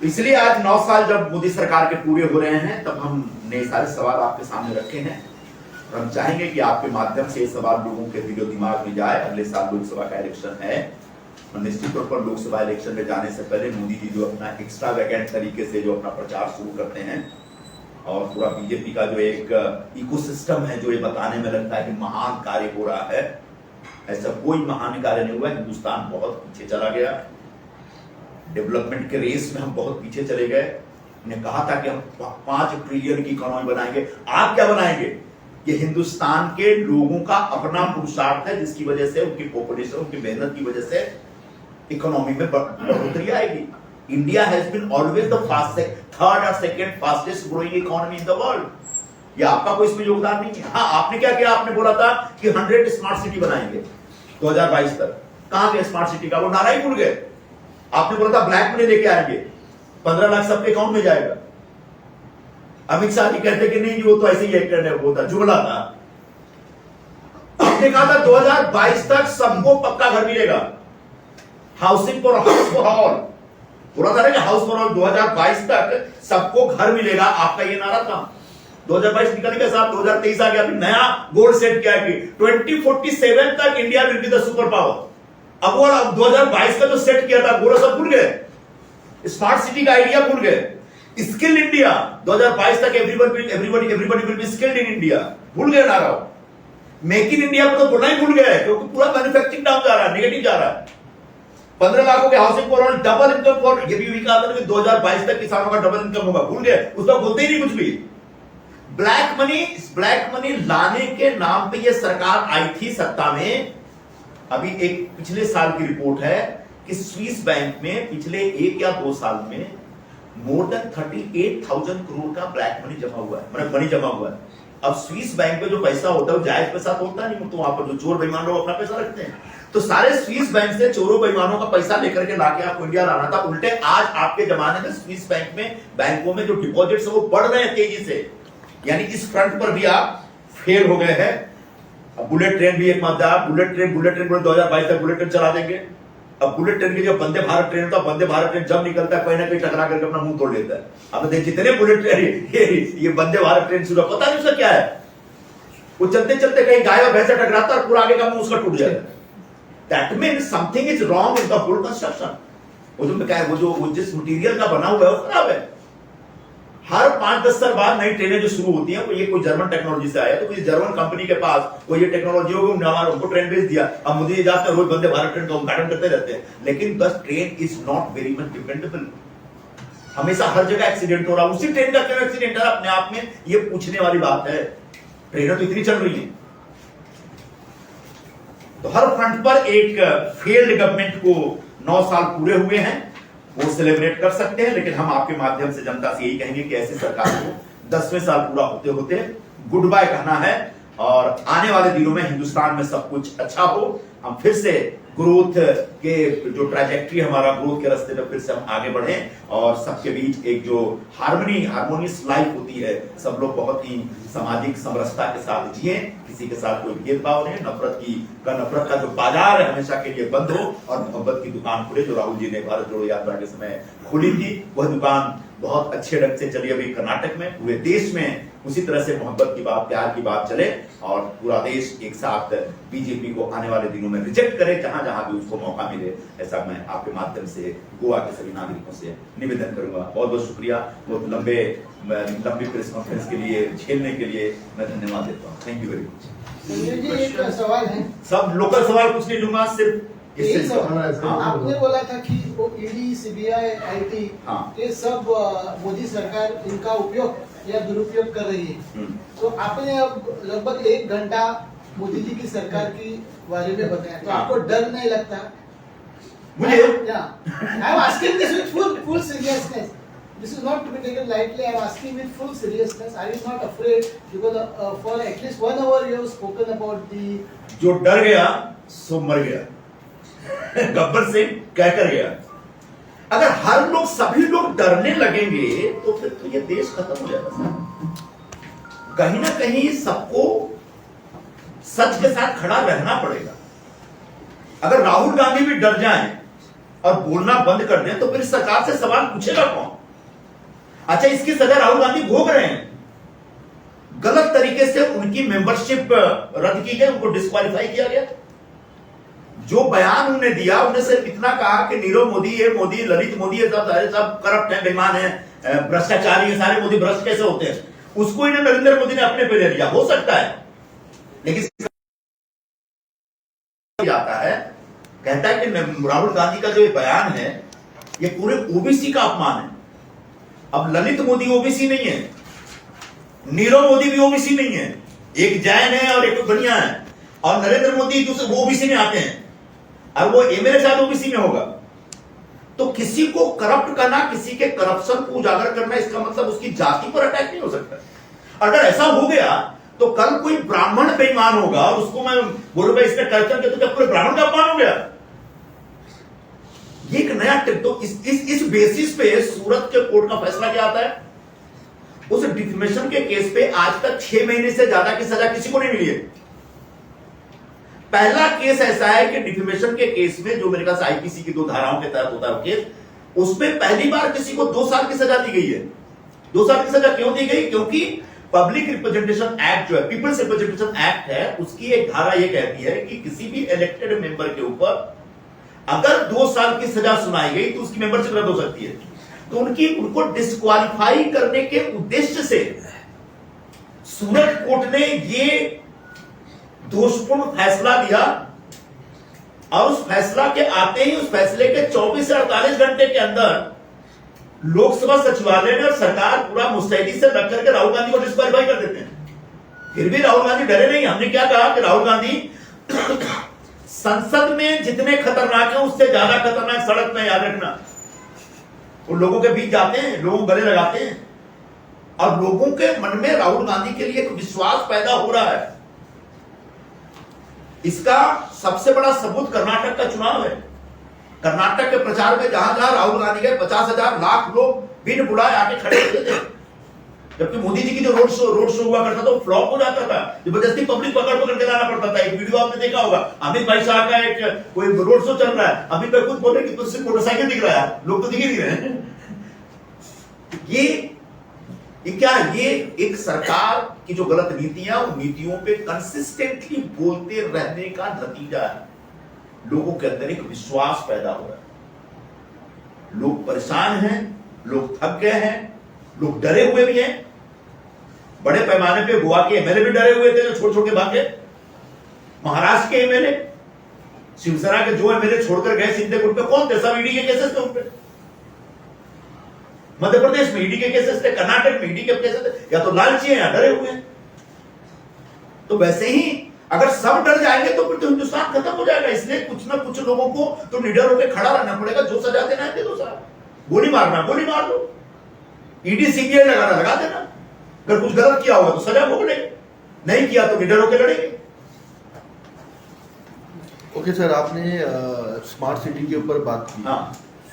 इसलिए आज 9 साल जब मोदी सरकार के पूरे हो रहे हैं, तब हमने सारे सवाल आपके सामने रखे हैं और हम चाहेंगे कि आपके माध्यम से ये सवाल लोगों के दिलो दिमाग में जाए। अगले साल लोकसभा का इलेक्शन है और निश्चित तौर पर लोकसभा इलेक्शन में जाने से पहले मोदी जी जो अपना एक्स्ट्रा वैकेंट तरीके से जो अपना प्रचार शुरू करते हैं और पूरा बीजेपी का जो एक इकोसिस्टम है, जो ये बताने में लगता है कि महान कार्य हो रहा है, ऐसा कोई महान कार्य नहीं हुआ। हिंदुस्तान बहुत पीछे चला गया, डेवलपमेंट के रेस में हम बहुत पीछे चले गए। हमने कहा था कि हम 5 ट्रिलियन की इकोनॉमी बनाएंगे, आप क्या बनाएंगे? ये हिंदुस्तान के लोगों का अपना पुरुषार्थ है, जिसकी वजह से उनकी पॉपुलेशन, उनकी मेहनत की वजह से इकोनॉमी में बढ़ोतरी आएगी। India has been always the third और second fastest growing economy in the world. ये आपका कोई इसमें योगदान नहीं है। हाँ, आपने क्या किया? आपने बोला था कि 100 स्मार्ट सिटी बनाएंगे 2022 तक। कहां गए स्मार्ट सिटी का? वो नारा ही भूल गए। आपने बोला था ब्लैक मनी लेके आएंगे, 15 लाख सबके अकाउंट में जाएगा। अमित शाह जी कहते कि नहीं, वो तो ऐसे ही एक वो था, जुमला था। आपने कहा था 2022 तक सबको पक्का घर मिलेगा, हाउसिंग फॉर ऑल। बोला था ना कि हाउस फॉर ऑल 2022 तक सबको घर मिलेगा, आपका ये नारा था। 2022 निकल गया साहब, 2023 आ गया। अभी नया गोल सेट किया कि 2047 तक India will be the super power. अब वो 2022 का जो सेट किया था वो सब भूल गए। स्मार्ट सिटी का आइडिया भूल गए। स्किल इंडिया 2022 तक everybody will be skilled in India, भूल गए नारा। मेक इन इंडिया को तो बोलना ही भूल गए, क्योंकि पूरा मैन्युफैक्चरिंग डाउन जा रहा है, नेगेटिव जा रहा है। 15 लाखों के housing for all, double income for, ये भी कहा था कि 2022 तक किसानों का डबल इनकम होगा, भूल गए। उसका बोलते ही नहीं कुछ भी। ब्लैक मनी लाने के नाम पे ये सरकार आई थी सत्ता में। अभी एक पिछले साल की रिपोर्ट है कि स्विस बैंक में पिछले 1 या 2 साल में मोर देन 38,000 करोड़ का ब्लैक मनी जमा हुआ है, मतलब मनी जमा हुआ है। अब स्विस बैंक में जो पैसा होता है वो जायज पैसा तो होता नहीं, तो वहां पर जो चोर बेईमान लोग अपना पैसा रखते हैं, तो सारे स्विस बैंक से चोरों बेईमानों का पैसा लेकर के लाके आपको इंडिया लाना था। उल्टे आज आपके जमाने में स्विस बैंक में, बैंकों में जो डिपॉजिट्स है वो बढ़ रहे हैं तेजी से। यानी इस फ्रंट पर भी आप फेल हो गए हैं। अब बुलेट ट्रेन भी एक मुद्दा, बुलेट ट्रेन 2022 तक बुलेट ट्रेन चला देंगे। अब बुलेट ट्रेन की जो वंदे भारत ट्रेन था, वंदे भारत ट्रेन जब निकलता है कहीं ना कहीं टकरा करके अपना मुंह तोड़ लेता है। अब देखिए जितने बुलेट ट्रेन, ये वंदे भारत ट्रेन शुरू, पता नहीं उसका क्या है, वो चलते चलते कहीं गाय और भैंसा टकराता है और पूरा आगे का मुंह उसका टूट जाता है। That means something is wrong in the whole construction. वो जिस मटीरियल का बना हुआ है वो खराब है। हर 5-10 साल बाद नई ट्रेनें जो शुरू होती हैं, ये कोई जर्मन टेक्नोलॉजी से आया, तो किसी जर्मन कंपनी के पास वो ये टेक्नोलॉजी होगी, उनको ट्रेन भेज दिया। अब मुझे जाते हैं रोज वंदे भारत ट्रेन का उद्घाटन करते रहते हैं, लेकिन the train is not very much dependable. हमेशा हर जगह एक्सीडेंट हो रहा, उसी ट्रेन का क्यों एक्सीडेंट है अपने आप में ये पूछने वाली बात है। ट्रेनें तो इतनी चल रही है। तो हर फ्रंट पर एक फेल्ड गवर्नमेंट को 9 साल पूरे हुए हैं, वो सेलिब्रेट कर सकते हैं, लेकिन हम आपके माध्यम से जनता से यही कहेंगे कि ऐसी सरकार को 10वें साल पूरा होते होते गुड बाय कहना है और आने वाले दिनों में हिंदुस्तान में सब कुछ अच्छा हो, हम फिर से ग्रोथ के जो ट्रैजेक्टरी हमारा ग्रोथ के रास्ते पे फिर से हम आगे बढ़ें और सबके बीच एक जो हार्मोनियस लाइफ होती है, सब लोग बहुत ही सामाजिक समरसता के साथ जिए, किसी के साथ कोई भेदभाव नहीं, नफरत का जो बाजार है हमेशा के लिए बंद हो और मोहब्बत की दुकान खुले, जो राहुल जी ने भारत जोड़ो यात्रा के समय खोली थी, वह दुकान बहुत अच्छे ढंग से चली। अभी कर्नाटक में, पूरे देश में उसी तरह से मोहब्बत की बात, प्यार की बात चले और पूरा देश एक साथ बीजेपी को आने वाले दिनों में रिजेक्ट करे, जहां जहां भी उसको मौका मिले। ऐसा मैं आपके माध्यम से गोवा के सभी नागरिकों से निवेदन करूंगा। बहुत बहुत शुक्रिया, बहुत लंबी प्रेस कॉन्फ्रेंस के लिए झेलने के लिए मैं धन्यवाद देता हूँ। Thank you very much. Sanjay ji, एक सवाल है। सब लोकल सवाल कुछ नहीं लूंगा, सिर्फ यही सवाल। आपने बोला था कि वो ईडी, सीबीआई, आईटी, ये सब मोदी सरकार इनका उपयोग या दुरुपयोग कर रही है। तो आपने अब लगभग 1 घंटा मोदी जी की सरकार की बारे में बताया, तो आपको डर नहीं लगता? मुझे I am asking this with full seriousness. this is not to be taken lightly. I am asking with full seriousness. I am not afraid because for at least 1 hour you have spoken about the. जो डर गया सो मर गया। गब्बर सिंह कहकर गया। अगर हर लोग सभी लोग डरने लगेंगे तो फिर तो ये देश खत्म हो जाएगा। कहीं ना कहीं सबको सच के साथ खड़ा रहना पड़ेगा। अगर राहुल गांधी भी डर जाएं और बोलना बंद कर दें तो फिर सरकार से सवाल पूछेगा कौन? अच्छा, इसकी सजा राहुल गांधी भोग रहे हैं। गलत तरीके से उनकी मेंबरशिप रद्द की गई, उनको डिस्क्वालीफाई किया गया। जो बयान उन्होंने दिया, उन्होंने सिर्फ इतना कहा कि नीरव मोदी, ये मोदी, ललित मोदी, ये सब करप्ट है, बेईमान है, भ्रष्टाचारी है, सारे मोदी भ्रष्ट कैसे होते हैं, उसको इन्हें नरेंद्र मोदी ने अपने पे ले लिया। हो सकता है, लेकिन जाता है, कहता है कि राहुल गांधी का जो ये बयान है ये पूरे ओबीसी का अपमान है। अब ललित मोदी ओबीसी नहीं है, नीरव मोदी भी ओबीसी नहीं है, एक जैन है और एक बनिया है, और नरेंद्र मोदी दूसरे वो ओबीसी में आते हैं, और वो एमएलए शायद ओबीसी में होगा। तो किसी को करप्ट करना, किसी के करप्शन को उजागर करना, इसका मतलब उसकी जाति पर अटैक नहीं हो सकता। अगर ऐसा हो गया तो कल कोई ब्राह्मण बेईमान होगा और उसको मैं बोलूंगा इसने करप्शन किया, तो क्या पूरे ब्राह्मण का अपमान हो गया? ये एक नया तो इस बेसिस पे सूरत के कोर्ट का फैसला क्या आता है? उस डिफेमेशन के केस पे आज तक 6 महीने से ज्यादा की सजा किसी को नहीं मिली है। पहला केस ऐसा है कि डिफेमेशन के केस में, जो मेरे ख्याल से आईपीसी की 2 धाराओं के तहत होता है केस, उसमें पहली बार किसी को 2 साल की सजा दी गई है। 2 साल की सजा क्यों दी गई? क्योंकि पब्लिक रिप्रेजेंटेशन एक्ट जो है, पीपल्स रिप्रेजेंटेशन एक्ट है, उसकी एक धारा यह कहती है कि किसी भी इलेक्टेड मेंबर के ऊपर अगर 2 साल की सजा सुनाई गई तो उसकी मेंबरशिप रद्द हो सकती है। तो उनको डिस्क्वालीफाई करने के उद्देश्य से सूरत कोर्ट ने ये दोषपूर्ण फैसला दिया, और उस फैसला के आते ही, उस फैसले के 24 से 48 घंटे के अंदर लोकसभा सचिवालय ने और सरकार पूरा मुस्तैदी से लग करके राहुल गांधी को डिस्क्वालीफाई कर देते हैं। फिर भी राहुल गांधी डरे नहीं। हमने क्या कहा कि राहुल गांधी संसद में जितने खतरनाक है उससे ज्यादा खतरनाक सड़क में, याद रखना। वो लोगों के बीच जाते हैं, लोगों को गले लगाते हैं, और लोगों के मन में राहुल गांधी के लिए एक विश्वास पैदा हो रहा है। इसका सबसे बड़ा सबूत कर्नाटक का चुनाव है। कर्नाटक के प्रचार में जहां जहां राहुल गांधी गए 50,000 लाख लोग बिन बुलाए आके खड़े होते थे, जबकि मोदी जी की जो रोड शो हुआ करता था वो फ्लॉप हो जाता था। जबरदस्ती पब्लिक पकड़ के लाना पड़ता था। एक वीडियो आपने देखा होगा, अमित भाई शाह का एक कोई रोड शो चल रहा है, अमित भाई खुद बोल रहे कि तुझसे मोटरसाइकिल दिख रहा है, लोग तो दिख ही नहीं रहे हैं। ये क्या, ये एक सरकार की जो गलत नीतियां, उन नीतियों पे कंसिस्टेंटली बोलते रहने का नतीजा है। लोगों के अंदर एक विश्वास पैदा हो रहा है। लोग परेशान हैं, लोग थक गए हैं, लोग डरे हुए भी हैं। बड़े पैमाने पे गोवा के एमएलए भी डरे हुए थे जो छोड़ के भागे। महाराष्ट्र के एमएलए, शिवसेना के जो एमएलए छोड़कर गए सिंधेगुट पे, कौन थे? सब ईडी के केसेस थे उन पे। मध्य प्रदेश में ईडी के केसेस थे, कर्नाटक में ईडी के केसेस थे। या तो लालची हैं या डरे हुए हैं। तो वैसे ही अगर सब डर जाएंगे तो फिर तो हिंदुस्तान खत्म हो जाएगा। इसलिए कुछ ना कुछ लोगों को तो निडर होकर खड़ा रहना पड़ेगा। जो सजा देना है दे दो साहब, गोली मारना गोली मार दो, ईडी सीबीआई लगाना लगा देना। अगर कुछ गलत किया होगा तो सजा भोग लेंगे, नहीं किया तो निडर होकर लड़ेंगे। ओके सर, आपने स्मार्ट सिटी के ऊपर बात की। हाँ,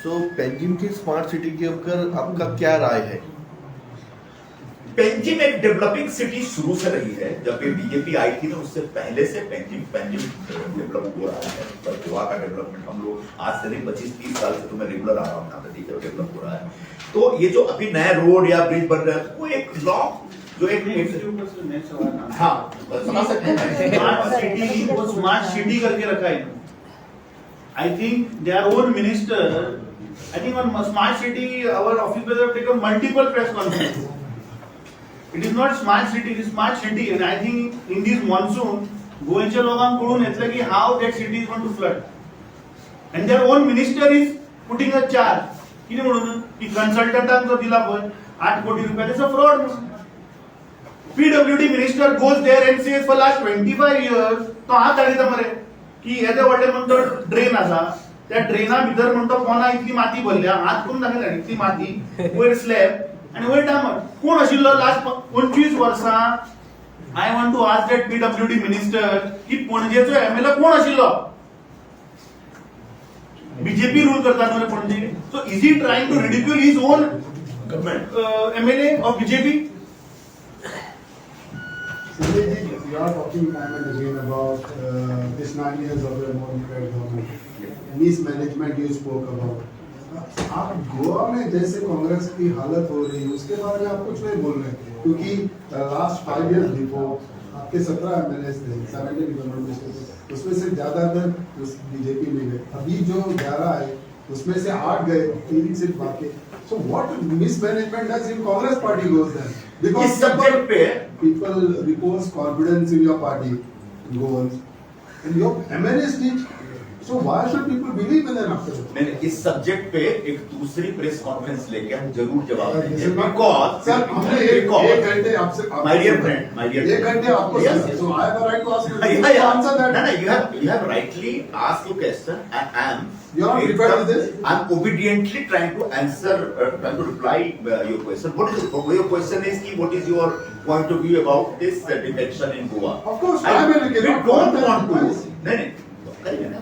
सो पेंजिम की स्मार्ट सिटी के ऊपर आपका क्या राय है? पेंजिम एक डेवलपिंग सिटी शुरू से रही है। जब ये बीजेपी आई थी ना, उससे पहले से पेंजिम डेवलप हो रहा है। पर गोवा का डेवलपमेंट हम लोग आज से नहीं 25-30 साल से तो मैं रेगुलर आ रहा हूँ यहाँ पे, ठीक है, डेवलप हो रहा है। तो ये जो अभी नए रोड या ब्रिज बन रहे हैं, वो एक ब्लॉक जो एक हाँ समझ सकते हैं, स्मार्ट सिटी करके रखा है। I think their own minister, I think on smart city our officers have taken multiple press conferences. It is not smart city, it is smart city, and I think in this monsoon गोव्याच्या लोकांकडून येतलं की how that city is going to flood, and their own minister is putting a charge किती म्हणून की कन्सल्टंटांचा दिला पण 8 कोटी रुपये, that's a fraud. PWD minister goes there and says for last 25 years तो हात आडीता मरे की येदे व्हडले म्हणतो ड्रेन आसा, त्या ट्रेना भितर म्हणतो कोणा इतली माती भरल्या हात करून दाखयल्या इतली माती वयर स्लॅब आणि वयर डामर कोण आशिल्लो लास्ट 25 वर्सां I want to ask that PWD minister की पणजेचो एमएलए कोण आशिल्लो बीजेपी रूल करतात मरे Panaji so is he trying to ridicule his own government MLA of BJP Sanjay ji, you are talking time and again about this 9 years of the Modi government. Mismanagement you spoke about. आप गोवा में जैसे कांग्रेस की हालत हो रही है उसके बारे में आप कुछ नहीं बोल रहे क्योंकि लास्ट 5 years बिफोर आपके 17 एमएलए थे 17 गवर्नमेंट में उसमें से ज्यादातर बीजेपी में गए अभी जो 11 है उसमें से 8 गए 3 सिर्फ बाकी so what mismanagement does in Congress party goes then because इस सब्जेक्ट पे people repose confidence in your party goals and your MLAs teach so why should people believe in them after that? मैंने इस subject पे एक दूसरी press conference लेके हम जरूर जवाब देंगे बिकॉज सर हमने एक घंटे आपसे माय डियर फ्रेंड एक घंटे आपको Yes, सुना yes. so I have a right to ask you answer that No, you have rightly asked your question and I am You are prepared with this? I'm obediently trying to answer, trying to reply your question. Your question is ki, what is your point of view about this defection in Goa? Of course, I I will we give don't up want to. नहीं करेंगे ना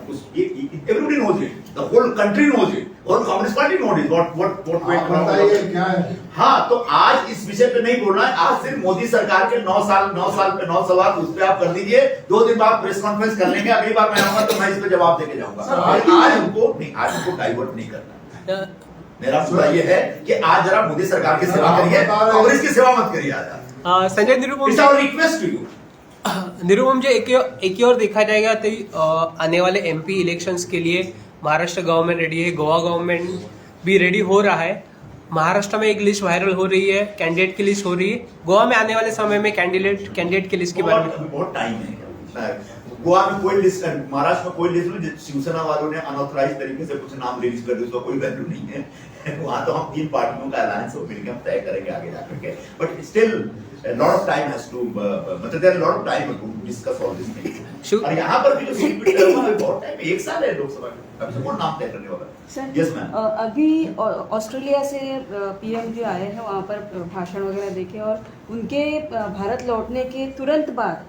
everybody knows it. The whole country knows it. Whole Communist Party knows it. What went आप wrong. बताइए क्या है हाँ तो आज इस विषय पे नहीं बोलना है आज सिर्फ मोदी सरकार के 9 साल पे 9 सवाल उस पे आप कर दीजिए 2 दिन बाद प्रेस कॉन्फ्रेंस कर लेंगे अगली बार मैं आऊंगा तो मैं इस पे जवाब देके जाऊंगा सर, आज हमको डाइवर्ट नहीं करना मेरा पूरा ये है कि आज जरा मोदी सरकार की सेवा करिए कांग्रेस की सेवा मत करिए आज Sanjay Nirupam it's our request to you Nirupam ji एक ही और देखा जाएगा तो आने वाले एमपी इलेक्शंस के लिए महाराष्ट्र गवर्नमेंट रेडी है गोवा गवर्नमेंट भी रेडी हो रहा है महाराष्ट्र में एक लिस्ट वायरल हो रही है कैंडिडेट की लिस्ट हो रही है गोवा में आने वाले समय में कैंडिडेट की लिस्ट के बारे में बहुत टाइम है गोवा में कोई लिस्ट महाराष्ट्र में कोई लिस्ट नहीं शिवसेना वालों ने अनऑथराइज तरीके से कुछ नाम रिलीज कर दिया उसका कोई वैल्यू नहीं है वहां तो हम 3 पार्टियों का अलायंस हो मिलकर हम तय करेंगे आगे जाकर के but still lot of time has to मतलब there lot of time to discuss all this thing और यहाँ पर भी जो सीट पे टर्म है बहुत टाइम 1 साल है लोकसभा का अभी से कौन नाम तय करने वाला सर यस मैम अभी ऑस्ट्रेलिया से पीएम जो आए हैं वहाँ पर भाषण वगैरह देखे और उनके भारत लौटने के तुरंत बाद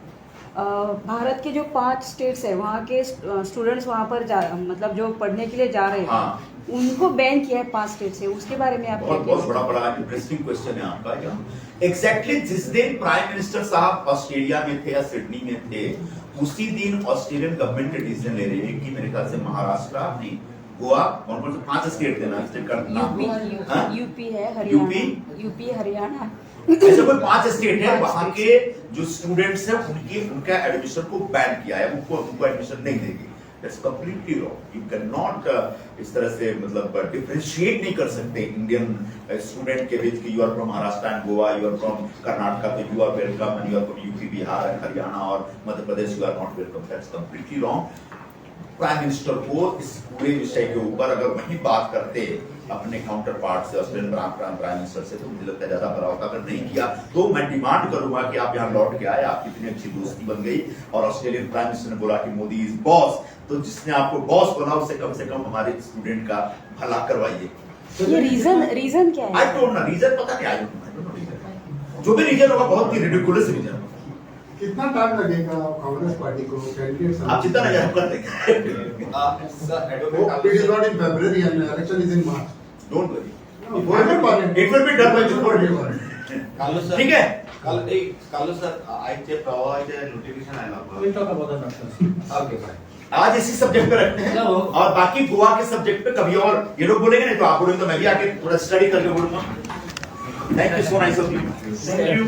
भारत के जो 5 स्टेट्स है वहाँ के स्टूडेंट्स वहाँ पर मतलब जो पढ़ने के लिए जा रहे हैं हाँ। उनको बैन किया है 5 स्टेट से उसके बारे में आप बहुत बड़ा इंटरेस्टिंग क्वेश्चन है आपका एग्जैक्टली जिस दिन प्राइम मिनिस्टर साहब ऑस्ट्रेलिया में थे या सिडनी में थे उसी दिन ऑस्ट्रेलियन गवर्नमेंट डिसीजन ले रही है कि मेरे ख्याल से महाराष्ट्र नहीं गोवा कौन से 5 स्टेट देना स्टेट का नाम यूपी है हरियाणा यूपी हरियाणा ऐसे कोई 5 स्टेट है वहां के जो स्टूडेंट्स हैं उनका एडमिशन को बैन किया है उनको एडमिशन नहीं देगी that's completely wrong you can not इस तरह से मतलब डिफरेंशिएट नहीं कर सकते इंडियन स्टूडेंट के बीच कि you are from Maharashtra and Goa you are from Karnataka तो you are welcome and you are from UP Bihar and Haryana और Madhya Pradesh you are not welcome that's completely wrong prime minister को इस पूरे विषय के ऊपर अगर वही बात करते अपने काउंटर पार्ट से ऑस्ट्रेलियन प्राइम मिनिस्टर से तो मुझे लगता है ज्यादा भला होता अगर नहीं किया तो मैं डिमांड करूंगा कि आप यहाँ लौट के आए आपकी इतनी अच्छी दोस्ती बन गई और ऑस्ट्रेलियन प्राइम मिनिस्टर ने बोला कि मोदी इज बॉस तो जिसने आपको बॉस बना उससे कम से कम हमारे स्टूडेंट का भला करवाइए ये रीजन क्या है आई डोंट नो रीजन पता नहीं आई डोंट नो रीजन जो भी रीजन होगा बहुत ही रिडिकुलस रीजन होगा कितना टाइम लगेगा कांग्रेस पार्टी को कैंडिडेट आप जितना नहीं आप कर देंगे it is not in February and election is in March don't worry it will be done by before ठीक है कालू सर आईचे प्रवाहाचे नोटिफिकेशन आयला ओके बाय आज इसी सब्जेक्ट पे रखते हैं और बाकी गोवा के सब्जेक्ट पे कभी और ये लोग बोलेंगे नहीं तो आप बोलेंगे तो मैं भी आके थोड़ा स्टडी करके बोलूंगा thank you so nice of you thank you